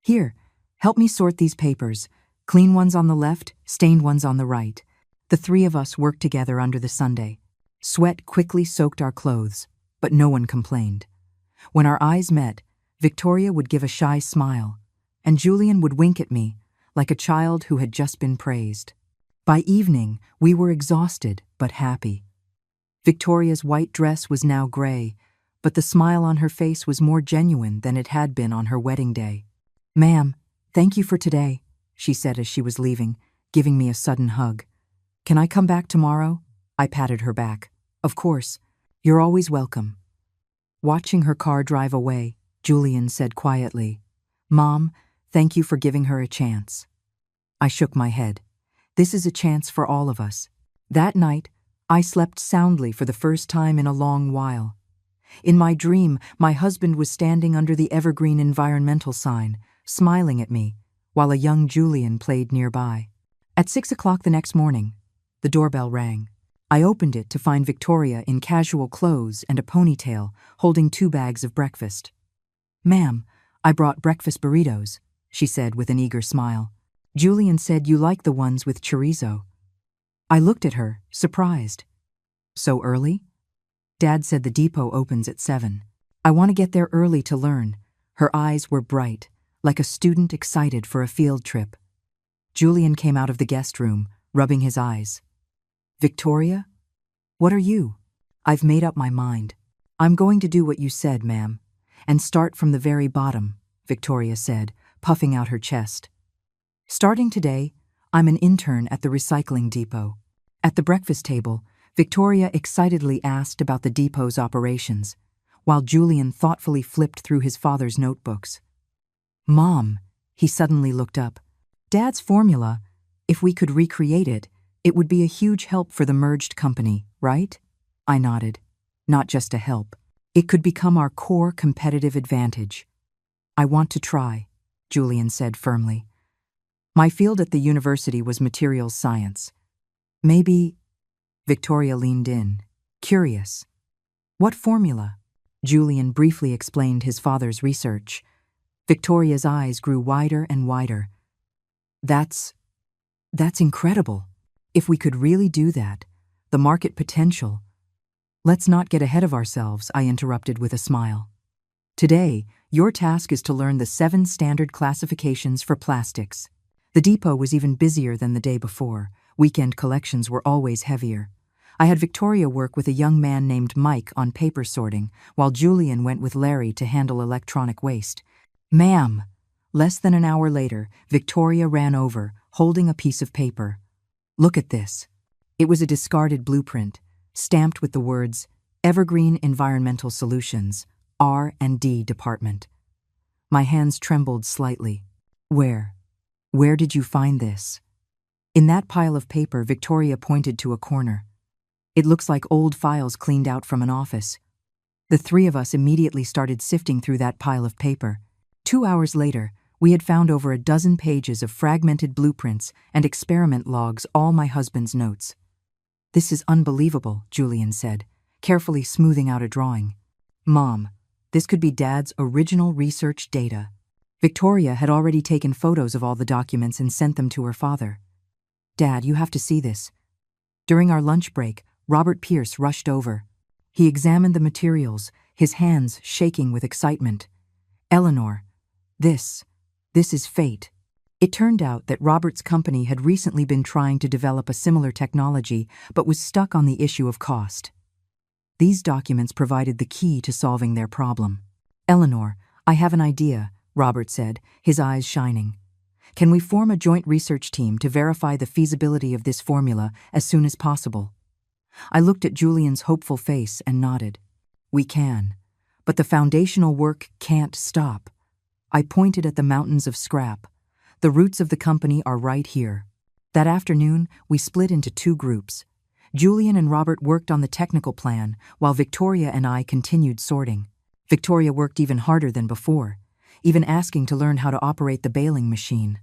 "Here, help me sort these papers. Clean ones on the left, stained ones on the right." The 3 of us worked together under the Sunday. Sweat quickly soaked our clothes, but no one complained. When our eyes met, Victoria would give a shy smile, and Julian would wink at me, like a child who had just been praised. By evening, we were exhausted but happy. Victoria's white dress was now gray, but the smile on her face was more genuine than it had been on her wedding day. "Ma'am, thank you for today," she said as she was leaving, giving me a sudden hug. "Can I come back tomorrow?" I patted her back. "Of course. You're always welcome." Watching her car drive away, Julian said quietly, "Mom, thank you for giving her a chance." I shook my head. This is a chance for all of us. That night, I slept soundly for the first time in a long while. In my dream, my husband was standing under the evergreen environmental sign, smiling at me, while a young Julian played nearby. At 6 o'clock the next morning, the doorbell rang. I opened it to find Victoria in casual clothes and a ponytail, holding 2 bags of breakfast. "Ma'am, I brought breakfast burritos," she said with an eager smile. "Julian said you like the ones with chorizo." I looked at her, surprised. "So early?" "Dad said the depot opens at 7. I want to get there early to learn." Her eyes were bright, like a student excited for a field trip. Julian came out of the guest room, rubbing his eyes. "Victoria? What are you?" "I've made up my mind. I'm going to do what you said, ma'am, and start from the very bottom," Victoria said, puffing out her chest. "Starting today, I'm an intern at the recycling depot." At the breakfast table, Victoria excitedly asked about the depot's operations, while Julian thoughtfully flipped through his father's notebooks. "Mom," he suddenly looked up. "Dad's formula, if we could recreate it, it would be a huge help for the merged company, right?" I nodded. "Not just a help. It could become our core competitive advantage. I want to try, Julian said firmly. My field at the university was materials science. Maybe… Victoria leaned in, curious. What formula? Julian briefly explained his father's research. Victoria's eyes grew wider and wider. That's incredible. If we could really do that, the market potential… Let's not get ahead of ourselves, I interrupted with a smile. Today, your task is to learn the 7 standard classifications for plastics. The depot was even busier than the day before. Weekend collections were always heavier. I had Victoria work with a young man named Mike on paper sorting, while Julian went with Larry to handle electronic waste. Ma'am! Less than an hour later, Victoria ran over, holding a piece of paper. Look at this. It was a discarded blueprint, stamped with the words, Evergreen Environmental Solutions, R&D Department. My hands trembled slightly. Where did you find this? In that pile of paper, Victoria pointed to a corner. It looks like old files cleaned out from an office. The 3 of us immediately started sifting through that pile of paper. 2 hours later, we had found over a dozen pages of fragmented blueprints and experiment logs, all my husband's notes. This is unbelievable, Julian said, carefully smoothing out a drawing. Mom, this could be Dad's original research data. Victoria had already taken photos of all the documents and sent them to her father. Dad, you have to see this. During our lunch break, Robert Pierce rushed over. He examined the materials, his hands shaking with excitement. Eleanor, this is fate. It turned out that Robert's company had recently been trying to develop a similar technology, but was stuck on the issue of cost. These documents provided the key to solving their problem. Eleanor, I have an idea, Robert said, his eyes shining. Can we form a joint research team to verify the feasibility of this formula as soon as possible? I looked at Julian's hopeful face and nodded. We can, but the foundational work can't stop. I pointed at the mountains of scrap. The roots of the company are right here. That afternoon, we split into 2 groups. Julian and Robert worked on the technical plan, while Victoria and I continued sorting. Victoria worked even harder than before, even asking to learn how to operate the baling machine.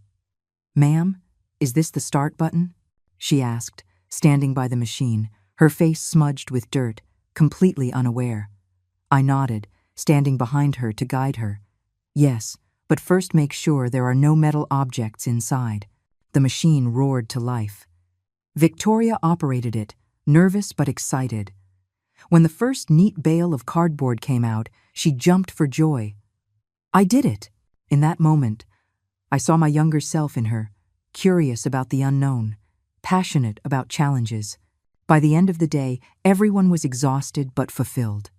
Ma'am, is this the start button? She asked, standing by the machine, her face smudged with dirt, completely unaware. I nodded, standing behind her to guide her. Yes, but first make sure there are no metal objects inside. The machine roared to life. Victoria operated it, nervous but excited. When the first neat bale of cardboard came out, she jumped for joy. I did it! In that moment, I saw my younger self in her, curious about the unknown, passionate about challenges. By the end of the day, everyone was exhausted but fulfilled.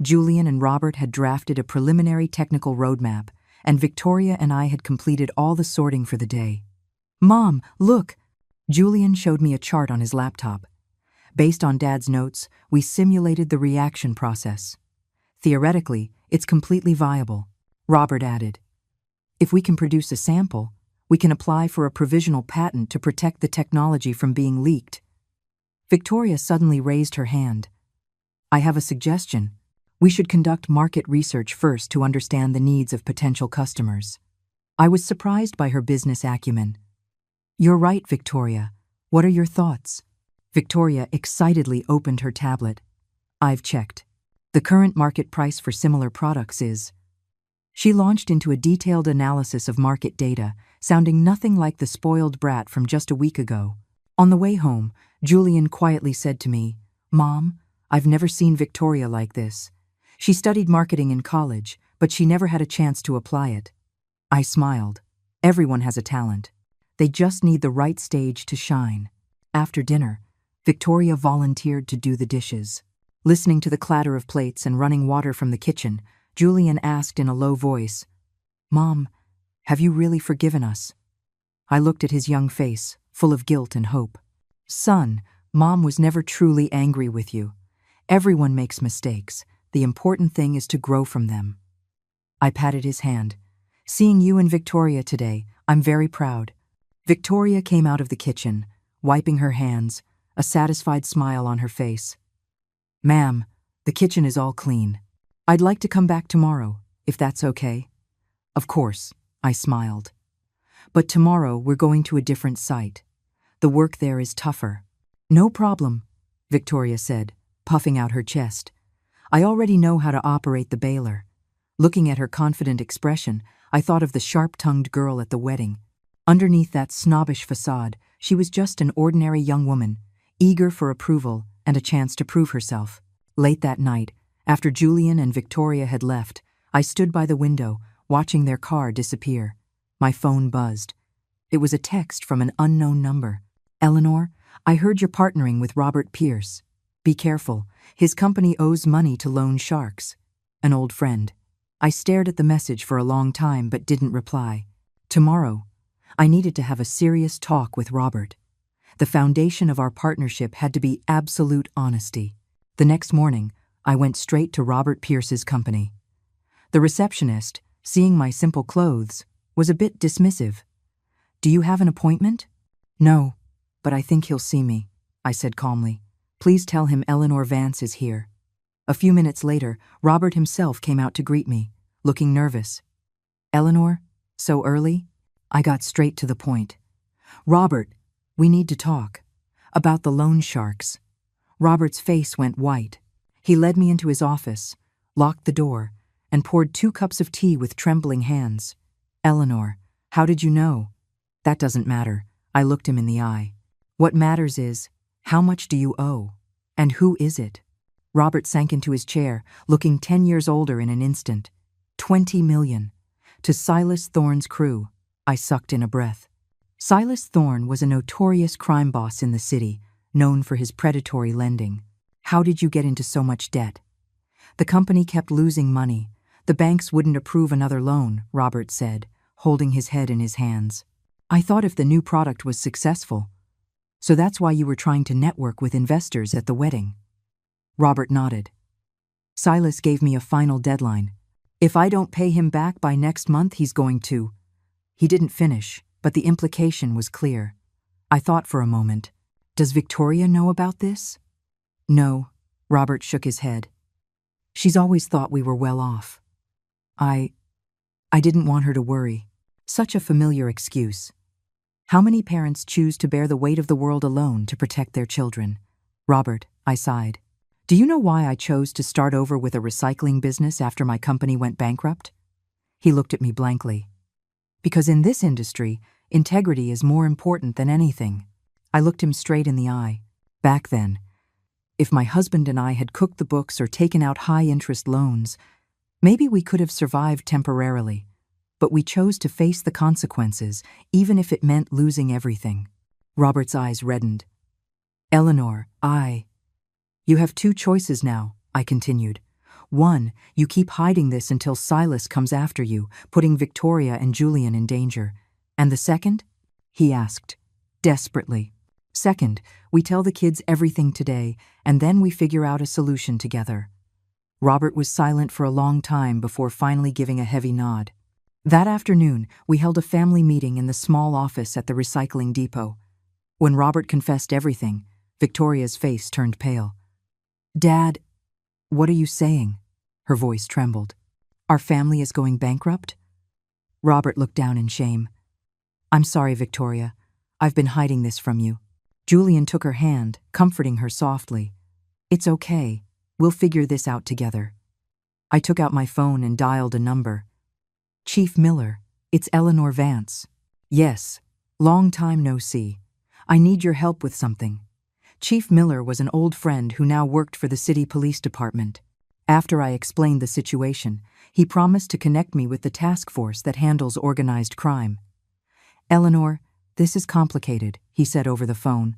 Julian and Robert had drafted a preliminary technical roadmap, and Victoria and I had completed all the sorting for the day. Mom, look! Julian showed me a chart on his laptop. Based on Dad's notes, we simulated the reaction process. Theoretically, it's completely viable, Robert added. If we can produce a sample, we can apply for a provisional patent to protect the technology from being leaked. Victoria suddenly raised her hand. I have a suggestion. We should conduct market research first to understand the needs of potential customers. I was surprised by her business acumen. You're right, Victoria. What are your thoughts? Victoria excitedly opened her tablet. I've checked. The current market price for similar products is… She launched into a detailed analysis of market data, sounding nothing like the spoiled brat from just a week ago. On the way home, Julian quietly said to me, Mom, I've never seen Victoria like this. She studied marketing in college, but she never had a chance to apply it. I smiled. Everyone has a talent. They just need the right stage to shine. After dinner, Victoria volunteered to do the dishes. Listening to the clatter of plates and running water from the kitchen, Julian asked in a low voice, Mom, have you really forgiven us? I looked at his young face, full of guilt and hope. Son, Mom was never truly angry with you. Everyone makes mistakes. The important thing is to grow from them. I patted his hand. Seeing you and Victoria today, I'm very proud. Victoria came out of the kitchen, wiping her hands, a satisfied smile on her face. Ma'am, the kitchen is all clean. I'd like to come back tomorrow, if that's okay. Of course, I smiled. But tomorrow we're going to a different site. The work there is tougher. No problem, Victoria said, puffing out her chest. I already know how to operate the baler. Looking at her confident expression, I thought of the sharp-tongued girl at the wedding. Underneath that snobbish facade, she was just an ordinary young woman, eager for approval and a chance to prove herself. Late that night, after Julian and Victoria had left, I stood by the window, watching their car disappear. My phone buzzed. It was a text from an unknown number. Eleanor, I heard you're partnering with Robert Pierce. Be careful, his company owes money to loan sharks. An old friend. I stared at the message for a long time but didn't reply. Tomorrow, I needed to have a serious talk with Robert. The foundation of our partnership had to be absolute honesty. The next morning, I went straight to Robert Pierce's company. The receptionist, seeing my simple clothes, was a bit dismissive. Do you have an appointment? No, but I think he'll see me, I said calmly. Please tell him Eleanor Vance is here. A few minutes later, Robert himself came out to greet me, looking nervous. Eleanor, so early? I got straight to the point. Robert, we need to talk. About the loan sharks. Robert's face went white. He led me into his office, locked the door, and poured 2 cups of tea with trembling hands. Eleanor, how did you know? That doesn't matter. I looked him in the eye. What matters is, how much do you owe? And who is it? Robert sank into his chair, looking 10 years older in an instant. 20 million. To Silas Thorne's crew. I sucked in a breath. Silas Thorne was a notorious crime boss in the city, known for his predatory lending. How did you get into so much debt? The company kept losing money. The banks wouldn't approve another loan, Robert said, holding his head in his hands. I thought if the new product was successful. So that's why you were trying to network with investors at the wedding. Robert nodded. Silas gave me a final deadline. If I don't pay him back by next month, he's going to. He didn't finish, but the implication was clear. I thought for a moment. Does Victoria know about this? No, Robert shook his head. She's always thought we were well off. I didn't want her to worry. Such a familiar excuse. How many parents choose to bear the weight of the world alone to protect their children? Robert, I sighed. Do you know why I chose to start over with a recycling business after my company went bankrupt? He looked at me blankly. Because in this industry, integrity is more important than anything. I looked him straight in the eye. Back then, if my husband and I had cooked the books or taken out high-interest loans, maybe we could have survived temporarily. But we chose to face the consequences, even if it meant losing everything. Robert's eyes reddened. Eleanor, You have 2 choices now, I continued. 1, you keep hiding this until Silas comes after you, putting Victoria and Julian in danger. And the second? He asked, desperately. Second, we tell the kids everything today, and then we figure out a solution together. Robert was silent for a long time before finally giving a heavy nod. That afternoon, we held a family meeting in the small office at the recycling depot. When Robert confessed everything, Victoria's face turned pale. Dad, what are you saying? Her voice trembled. Our family is going bankrupt? Robert looked down in shame. I'm sorry, Victoria. I've been hiding this from you. Julian took her hand, comforting her softly. It's okay. We'll figure this out together. I took out my phone and dialed a number. Chief Miller, it's Eleanor Vance. Yes, long time no see. I need your help with something. Chief Miller was an old friend who now worked for the city police department. After I explained the situation, he promised to connect me with the task force that handles organized crime. Eleanor, this is complicated, he said over the phone.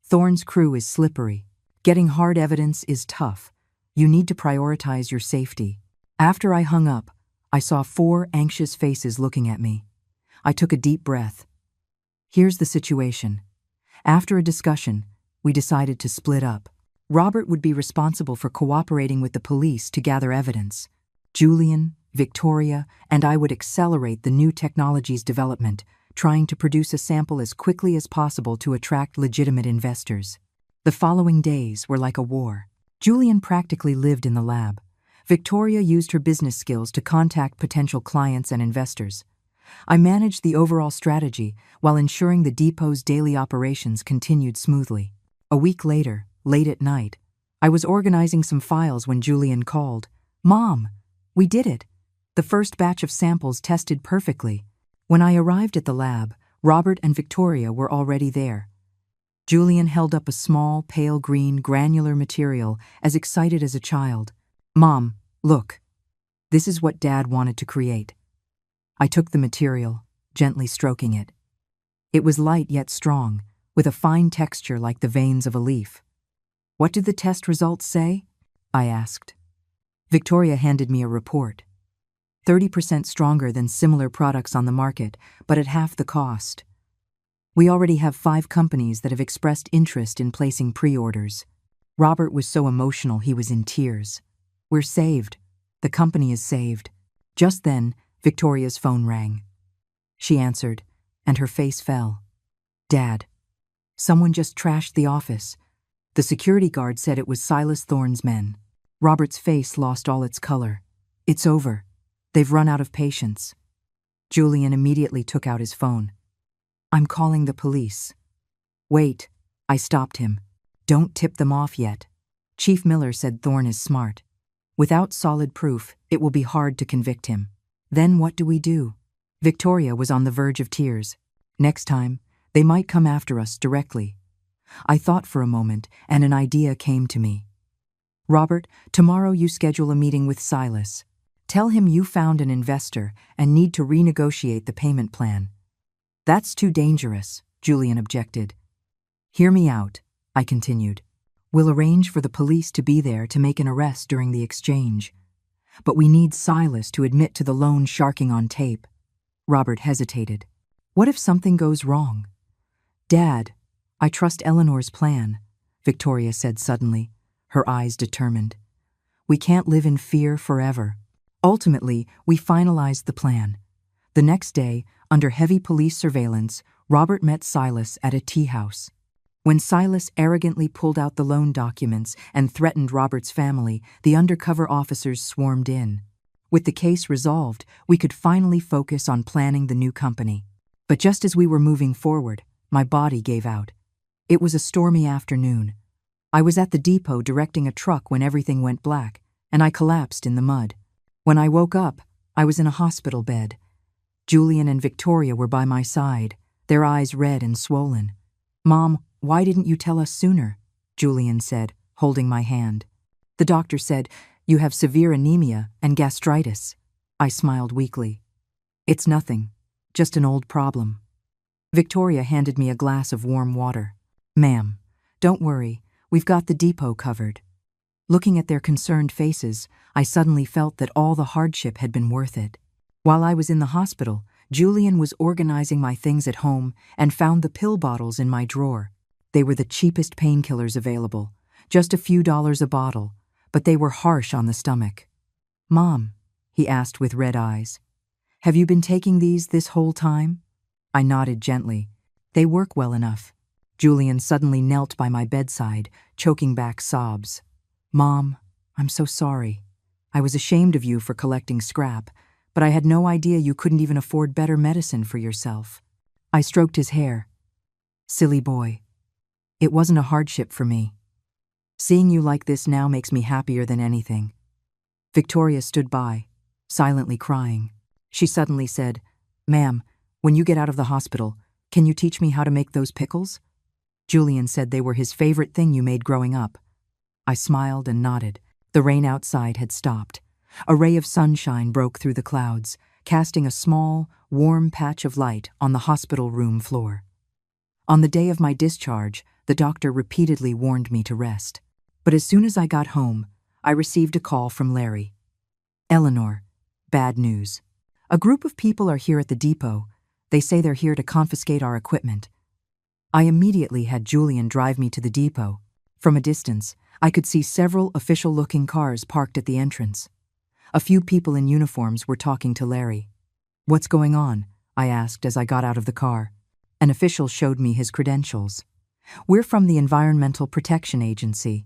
Thorne's crew is slippery. Getting hard evidence is tough. You need to prioritize your safety. After I hung up, I saw 4 anxious faces looking at me. I took a deep breath. Here's the situation. After a discussion, we decided to split up. Robert would be responsible for cooperating with the police to gather evidence. Julian, Victoria, and I would accelerate the new technology's development, trying to produce a sample as quickly as possible to attract legitimate investors. The following days were like a war. Julian practically lived in the lab. Victoria used her business skills to contact potential clients and investors. I managed the overall strategy while ensuring the depot's daily operations continued smoothly. A week later, late at night, I was organizing some files when Julian called. "Mom, we did it. The first batch of samples tested perfectly." When I arrived at the lab, Robert and Victoria were already there. Julian held up a small, pale green, granular material, as excited as a child. "Mom, look. This is what Dad wanted to create." I took the material, gently stroking it. It was light yet strong, with a fine texture like the veins of a leaf. "What did the test results say?" I asked. Victoria handed me a report. 30% stronger than similar products on the market, but at half the cost. "We already have 5 companies that have expressed interest in placing pre-orders." Robert was so emotional he was in tears. "We're saved. The company is saved." Just then, Victoria's phone rang. She answered, and her face fell. "Dad, someone just trashed the office. The security guard said it was Silas Thorne's men." Robert's face lost all its color. "It's over. They've run out of patience." Julian immediately took out his phone. "I'm calling the police." "Wait," I stopped him. "Don't tip them off yet. Chief Miller said Thorne is smart. Without solid proof, it will be hard to convict him." "Then what do we do?" Victoria was on the verge of tears. "Next time, they might come after us directly." I thought for a moment, and an idea came to me. "Robert, tomorrow you schedule a meeting with Silas. Tell him you found an investor and need to renegotiate the payment plan." "That's too dangerous," Julian objected. "Hear me out," I continued. "We'll arrange for the police to be there to make an arrest during the exchange. But we need Silas to admit to the loan sharking on tape." Robert hesitated. "What if something goes wrong?" "Dad, I trust Eleanor's plan," Victoria said suddenly, her eyes determined. "We can't live in fear forever." Ultimately, we finalized the plan. The next day, under heavy police surveillance, Robert met Silas at a tea house. When Silas arrogantly pulled out the loan documents and threatened Robert's family, the undercover officers swarmed in. With the case resolved, we could finally focus on planning the new company. But just as we were moving forward, my body gave out. It was a stormy afternoon. I was at the depot directing a truck when everything went black, and I collapsed in the mud. When I woke up, I was in a hospital bed. Julian and Victoria were by my side, their eyes red and swollen. "Mom, why didn't you tell us sooner?" Julian said, holding my hand. "The doctor said, you have severe anemia and gastritis." I smiled weakly. "It's nothing, just an old problem." Victoria handed me a glass of warm water. "Ma'am, don't worry, we've got the depot covered." Looking at their concerned faces, I suddenly felt that all the hardship had been worth it. While I was in the hospital, Julian was organizing my things at home and found the pill bottles in my drawer. They were the cheapest painkillers available, just a few dollars a bottle, but they were harsh on the stomach. "Mom," he asked with red eyes, "have you been taking these this whole time?" I nodded gently. "They work well enough." Julian suddenly knelt by my bedside, choking back sobs. "Mom, I'm so sorry. I was ashamed of you for collecting scrap, but I had no idea you couldn't even afford better medicine for yourself." I stroked his hair. "Silly boy. It wasn't a hardship for me. Seeing you like this now makes me happier than anything." Victoria stood by, silently crying. She suddenly said, "Ma'am, when you get out of the hospital, can you teach me how to make those pickles?" Julian said they were his favorite thing you made growing up. I smiled and nodded. The rain outside had stopped. A ray of sunshine broke through the clouds, casting a small, warm patch of light on the hospital room floor. On the day of my discharge, the doctor repeatedly warned me to rest. But as soon as I got home, I received a call from Larry. "Eleanor, bad news. A group of people are here at the depot. They say they're here to confiscate our equipment." I immediately had Julian drive me to the depot. From a distance, I could see several official-looking cars parked at the entrance. A few people in uniforms were talking to Larry. "What's going on?" I asked as I got out of the car. An official showed me his credentials. "We're from the Environmental Protection Agency.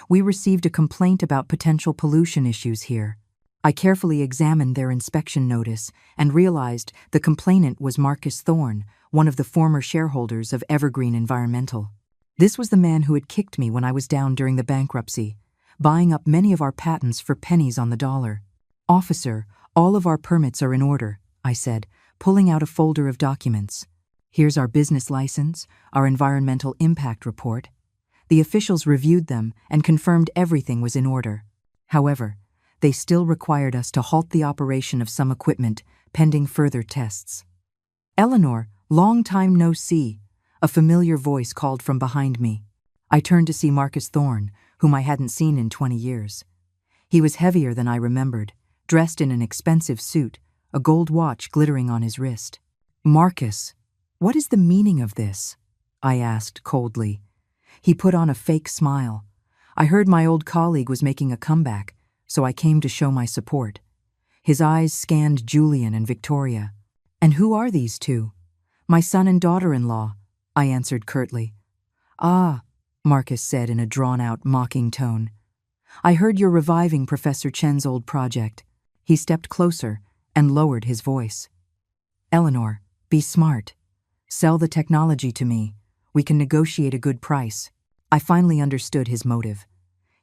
We received a complaint about potential pollution issues here. I carefully examined their inspection notice and realized the complainant was Marcus Thorne, one of the former shareholders of Evergreen Environmental. This was the man who had kicked me when I was down during the bankruptcy, buying up many of our patents for pennies on the dollar. "Officer, all of our permits are in order," I said, pulling out a folder of documents. "Here's our business license, our environmental impact report." The officials reviewed them and confirmed everything was in order. However, they still required us to halt the operation of some equipment pending further tests. "Eleanor, long time no see," a familiar voice called from behind me. I turned to see Marcus Thorne, whom I hadn't seen in 20 years. He was heavier than I remembered, dressed in an expensive suit, a gold watch glittering on his wrist. "Marcus, what is the meaning of this?" I asked coldly. He put on a fake smile. "I heard my old colleague was making a comeback, so I came to show my support." His eyes scanned Julian and Victoria. "And who are these two?" "My son and daughter-in-law," I answered curtly. "Ah," Marcus said in a drawn-out, mocking tone. "I heard you're reviving Professor Chen's old project." He stepped closer and lowered his voice. "Eleanor, be smart. Sell the technology to me. We can negotiate a good price." I finally understood his motive.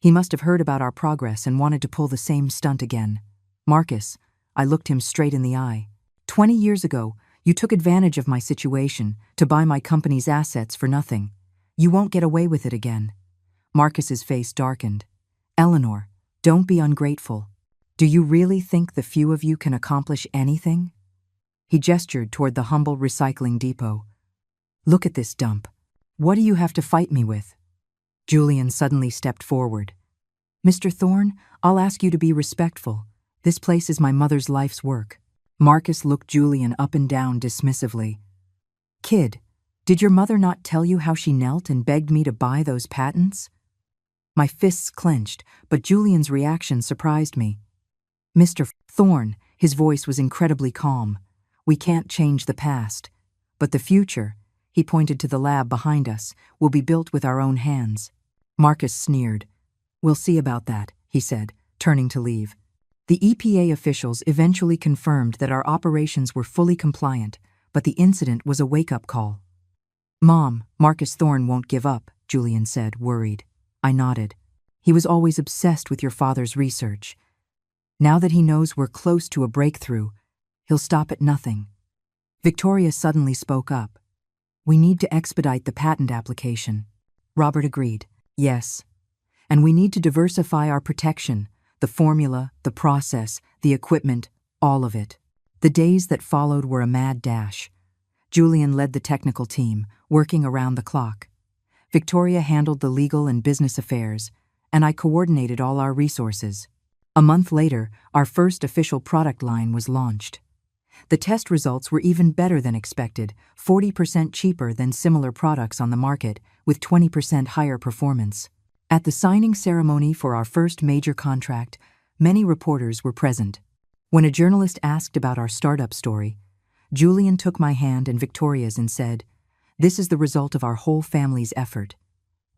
He must have heard about our progress and wanted to pull the same stunt again. "Marcus," I looked him straight in the eye. 20 years ago, you took advantage of my situation to buy my company's assets for nothing. You won't get away with it again." Marcus's face darkened. "Eleanor, don't be ungrateful. Do you really think the few of you can accomplish anything?" He gestured toward the humble recycling depot. "Look at this dump. What do you have to fight me with?" Julian suddenly stepped forward. "Mr. Thorne, I'll ask you to be respectful. This place is my mother's life's work." Marcus looked Julian up and down dismissively. "Kid, did your mother not tell you how she knelt and begged me to buy those patents?" My fists clenched, but Julian's reaction surprised me. "Mr. Thorne," his voice was incredibly calm, "we can't change the past. But the future," he pointed to the lab behind us, "will be built with our own hands." Marcus sneered. "We'll see about that," he said, turning to leave. The EPA officials eventually confirmed that our operations were fully compliant, but the incident was a wake-up call. "Mom, Marcus Thorne won't give up," Julian said, worried. I nodded. "He was always obsessed with your father's research. Now that he knows we're close to a breakthrough, he'll stop at nothing." Victoria suddenly spoke up. "We need to expedite the patent application." Robert agreed. "Yes. And we need to diversify our protection, the formula, the process, the equipment, all of it." The days that followed were a mad dash. Julian led the technical team, working around the clock. Victoria handled the legal and business affairs, and I coordinated all our resources. A month later, our first official product line was launched. The test results were even better than expected, 40% cheaper than similar products on the market, with 20% higher performance. At the signing ceremony for our first major contract, many reporters were present. When a journalist asked about our startup story, Julian took my hand and Victoria's and said, "This is the result of our whole family's effort,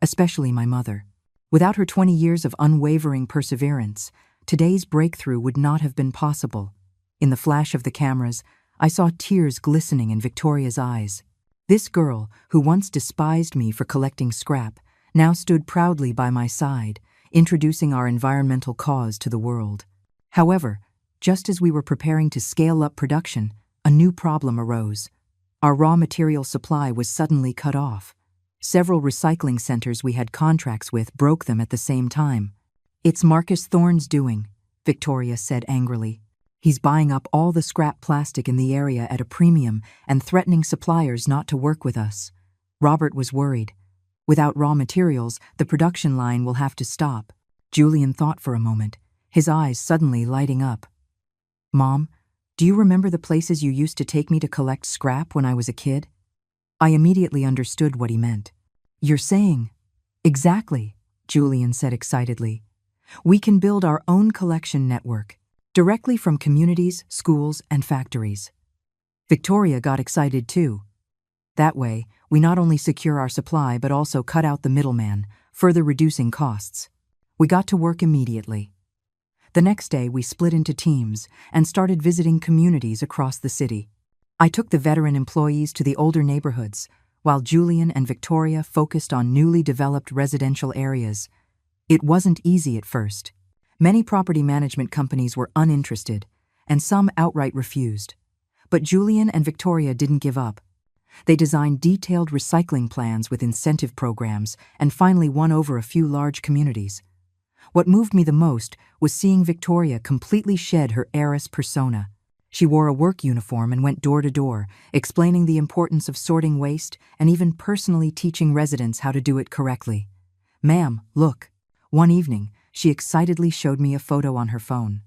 especially my mother. Without her 20 years of unwavering perseverance, today's breakthrough would not have been possible." In the flash of the cameras, I saw tears glistening in Victoria's eyes. This girl, who once despised me for collecting scrap, now stood proudly by my side, introducing our environmental cause to the world. However, just as we were preparing to scale up production, a new problem arose. Our raw material supply was suddenly cut off. Several recycling centers we had contracts with broke them at the same time. "It's Marcus Thorne's doing," Victoria said angrily. "He's buying up all the scrap plastic in the area at a premium and threatening suppliers not to work with us." Robert was worried. "Without raw materials, the production line will have to stop." Julian thought for a moment, his eyes suddenly lighting up. "Mom, do you remember the places you used to take me to collect scrap when I was a kid?" I immediately understood what he meant. "You're saying—" "Exactly," Julian said excitedly. "We can build our own collection network, directly from communities, schools, and factories." Victoria got excited too. That way, we not only secure our supply but also cut out the middleman, further reducing costs. We got to work immediately. The next day, we split into teams and started visiting communities across the city. I took the veteran employees to the older neighborhoods, while Julian and Victoria focused on newly developed residential areas. It wasn't easy at first. Many property management companies were uninterested, and some outright refused. But Julian and Victoria didn't give up. They designed detailed recycling plans with incentive programs and finally won over a few large communities. What moved me the most was seeing Victoria completely shed her heiress persona. She wore a work uniform and went door to door, explaining the importance of sorting waste and even personally teaching residents how to do it correctly. "Ma'am, look." One evening, she excitedly showed me a photo on her phone.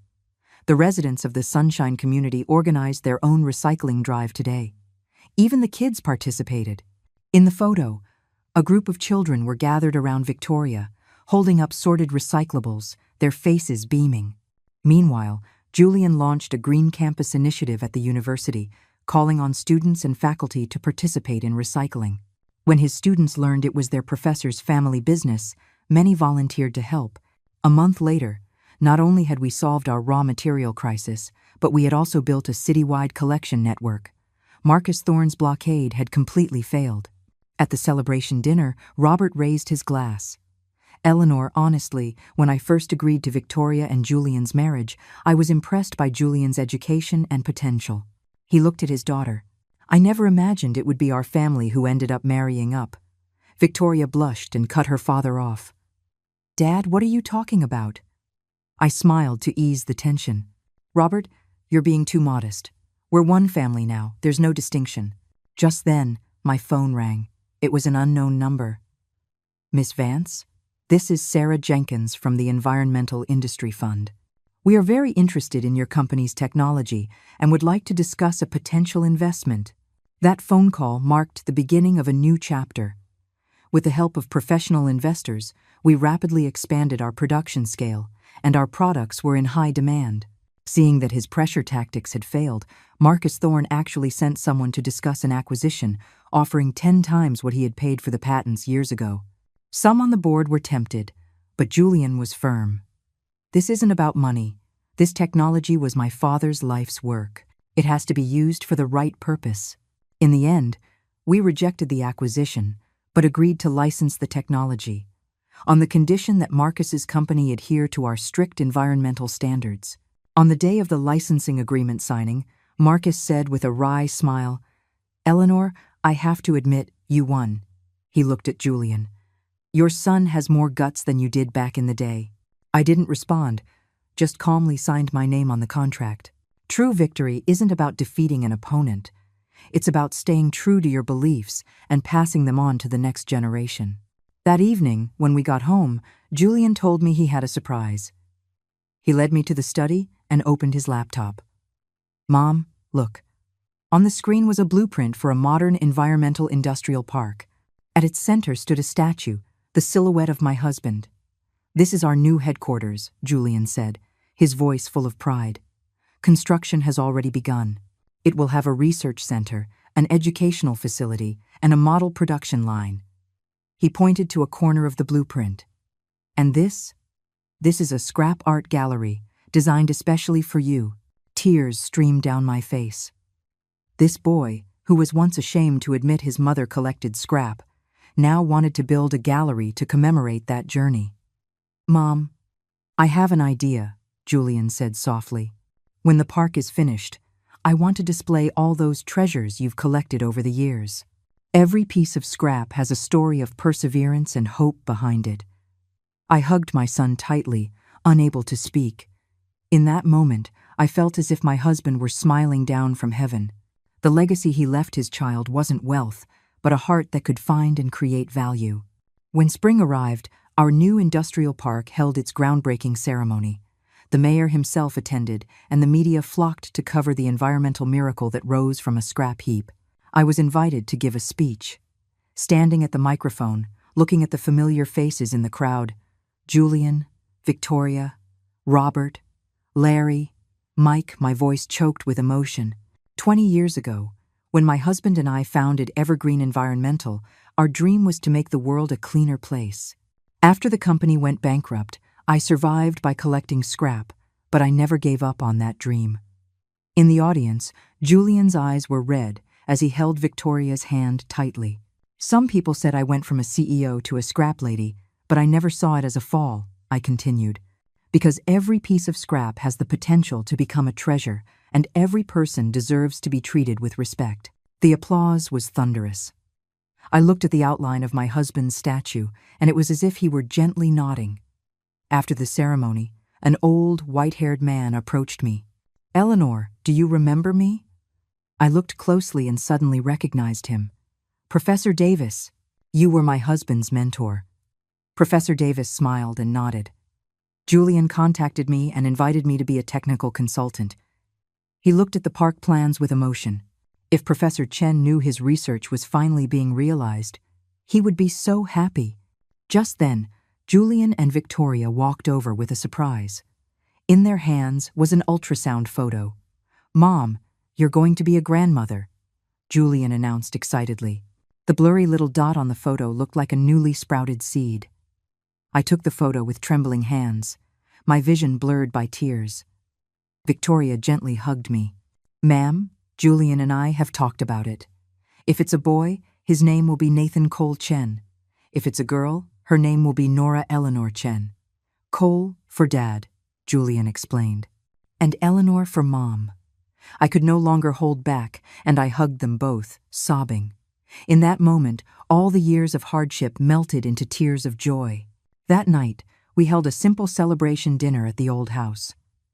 The residents of the Sunshine community organized their own recycling drive today. Even the kids participated. In the photo, a group of children were gathered around Victoria, holding up sorted recyclables, their faces beaming. Meanwhile, Julian launched a Green Campus initiative at the university, calling on students and faculty to participate in recycling. When his students learned it was their professor's family business, many volunteered to help. A month later, not only had we solved our raw material crisis, but we had also built a citywide collection network. Marcus Thorne's blockade had completely failed. At the celebration dinner, Robert raised his glass. "Eleanor, honestly, when I first agreed to Victoria and Julian's marriage, I was impressed by Julian's education and potential." He looked at his daughter. "I never imagined it would be our family who ended up marrying up." Victoria blushed and cut her father off. "Dad, what are you talking about?" I smiled to ease the tension. "Robert, you're being too modest. We're one family now, there's no distinction." Just then, my phone rang. It was an unknown number. "Miss Vance? This is Sarah Jenkins from the Environmental Industry Fund. We are very interested in your company's technology and would like to discuss a potential investment." That phone call marked the beginning of a new chapter. With the help of professional investors, we rapidly expanded our production scale, and our products were in high demand. Seeing that his pressure tactics had failed, Marcus Thorne actually sent someone to discuss an acquisition, offering 10 times what he had paid for the patents years ago. Some on the board were tempted, but Julian was firm. "This isn't about money. This technology was my father's life's work. It has to be used for the right purpose." In the end, we rejected the acquisition, but agreed to license the technology, on the condition that Marcus's company adhere to our strict environmental standards. On the day of the licensing agreement signing, Marcus said with a wry smile, "Eleanor, I have to admit, you won." He looked at Julian. "Your son has more guts than you did back in the day." I didn't respond, just calmly signed my name on the contract. True victory isn't about defeating an opponent. It's about staying true to your beliefs and passing them on to the next generation. That evening, when we got home, Julian told me he had a surprise. He led me to the study and opened his laptop. "Mom, look." On the screen was a blueprint for a modern environmental industrial park. At its center stood a statue, the silhouette of my husband. "This is our new headquarters," Julian said, his voice full of pride. "Construction has already begun. It will have a research center, an educational facility, and a model production line." He pointed to a corner of the blueprint. "And this? This is a scrap art gallery, designed especially for you." Tears streamed down my face. This boy, who was once ashamed to admit his mother collected scrap, now wanted to build a gallery to commemorate that journey. "Mom, I have an idea," Julian said softly. "When the park is finished, I want to display all those treasures you've collected over the years. Every piece of scrap has a story of perseverance and hope behind it." I hugged my son tightly, unable to speak. In that moment, I felt as if my husband were smiling down from heaven. The legacy he left his child wasn't wealth, but a heart that could find and create value. When spring arrived, our new industrial park held its groundbreaking ceremony. The mayor himself attended, and the media flocked to cover the environmental miracle that rose from a scrap heap. I was invited to give a speech. Standing at the microphone, looking at the familiar faces in the crowd, Julian, Victoria, Robert, Larry, Mike, my voice choked with emotion. 20 years ago, when my husband and I founded Evergreen Environmental, our dream was to make the world a cleaner place. After the company went bankrupt, I survived by collecting scrap, but I never gave up on that dream. In the audience, Julian's eyes were red as he held Victoria's hand tightly. Some people said I went from a CEO to a scrap lady, but I never saw it as a fall, I continued. Because every piece of scrap has the potential to become a treasure, and every person deserves to be treated with respect. The applause was thunderous. I looked at the outline of my husband's statue, and it was as if he were gently nodding. After the ceremony, an old, white-haired man approached me. "Eleanor, do you remember me?" I looked closely and suddenly recognized him. "Professor Davis, you were my husband's mentor." Professor Davis smiled and nodded. Julian contacted me and invited me to be a technical consultant. He looked at the park plans with emotion. If Professor Chen knew his research was finally being realized, he would be so happy. Just then, Julian and Victoria walked over with a surprise. In their hands was an ultrasound photo. "Mom, you're going to be a grandmother," Julian announced excitedly. The blurry little dot on the photo looked like a newly sprouted seed. I took the photo with trembling hands, my vision blurred by tears. Victoria gently hugged me. "Ma'am, Julian and I have talked about it. If it's a boy, his name will be Nathan Cole Chen. If it's a girl, her name will be Nora Eleanor Chen. Cole for Dad," Julian explained, "and Eleanor for Mom." I could no longer hold back, and I hugged them both, sobbing. In that moment, all the years of hardship melted into tears of joy. That night, we held a simple celebration dinner at the old house.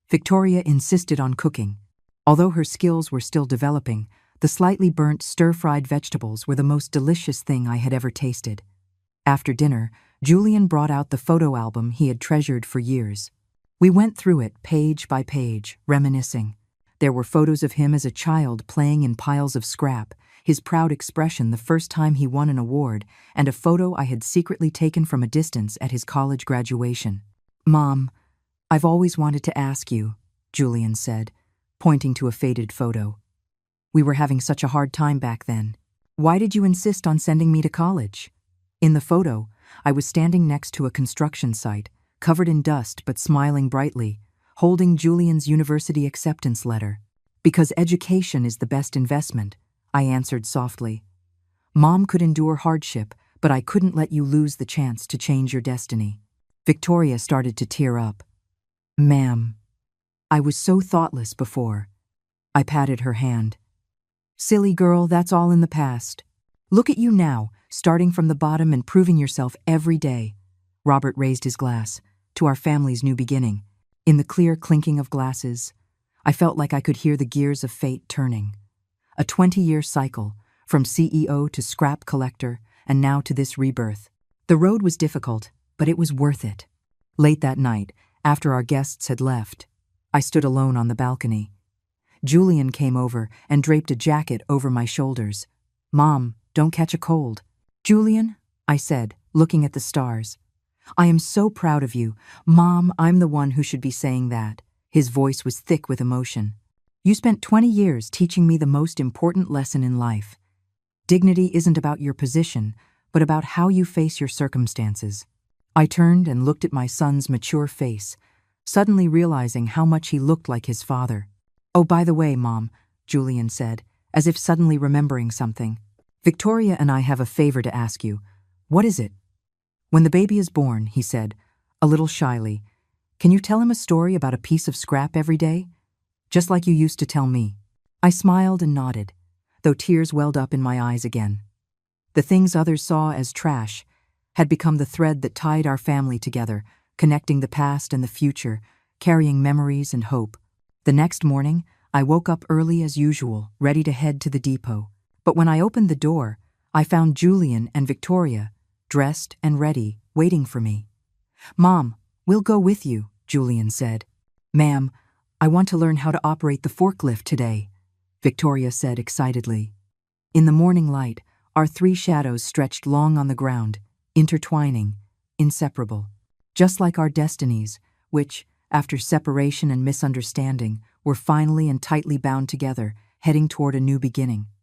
Victoria insisted on cooking. Although her skills were still developing, the slightly burnt stir-fried vegetables were the most delicious thing I had ever tasted. After dinner, Julian brought out the photo album he had treasured for years. We went through it page by page, reminiscing. There were photos of him as a child playing in piles of scrap, his proud expression the first time he won an award, and a photo I had secretly taken from a distance at his college graduation. "Mom, I've always wanted to ask you," Julian said, pointing to a faded photo. "We were having such a hard time back then. Why did you insist on sending me to college?" In the photo, I was standing next to a construction site, covered in dust but smiling brightly, holding Julian's university acceptance letter. "Because education is the best investment," I answered softly. "Mom could endure hardship, but I couldn't let you lose the chance to change your destiny." Victoria started to tear up. "Ma'am, I was so thoughtless before." I patted her hand. "Silly girl, that's all in the past. Look at you now, starting from the bottom and proving yourself every day." Robert raised his glass, to our family's new beginning. In the clear clinking of glasses, I felt like I could hear the gears of fate turning. A 20-year cycle, from CEO to scrap collector, and now to this rebirth. The road was difficult, but it was worth it. Late that night, after our guests had left, I stood alone on the balcony. Julian came over and draped a jacket over my shoulders. "Mom, don't catch a cold." "Julian," I said, looking at the stars, "I am so proud of you. Mom, I'm the one who should be saying that." His voice was thick with emotion. "You spent 20 years teaching me the most important lesson in life. Dignity isn't about your position, but about how you face your circumstances." I turned and looked at my son's mature face, suddenly realizing how much he looked like his father. "Oh, by the way, Mom," Julian said, as if suddenly remembering something. "Victoria and I have a favor to ask you." "What is it?" "When the baby is born," he said, a little shyly, "can you tell him a story about a piece of scrap every day? Just like you used to tell me." I smiled and nodded, though tears welled up in my eyes again. The things others saw as trash had become the thread that tied our family together, connecting the past and the future, carrying memories and hope. The next morning, I woke up early as usual, ready to head to the depot. But when I opened the door, I found Julian and Victoria, dressed and ready, waiting for me. "Mom, we'll go with you," Julian said. "Ma'am, I want to learn how to operate the forklift today," Victoria said excitedly. In the morning light, our three shadows stretched long on the ground, intertwining, inseparable. Just like our destinies, which, after separation and misunderstanding, were finally and tightly bound together, heading toward a new beginning.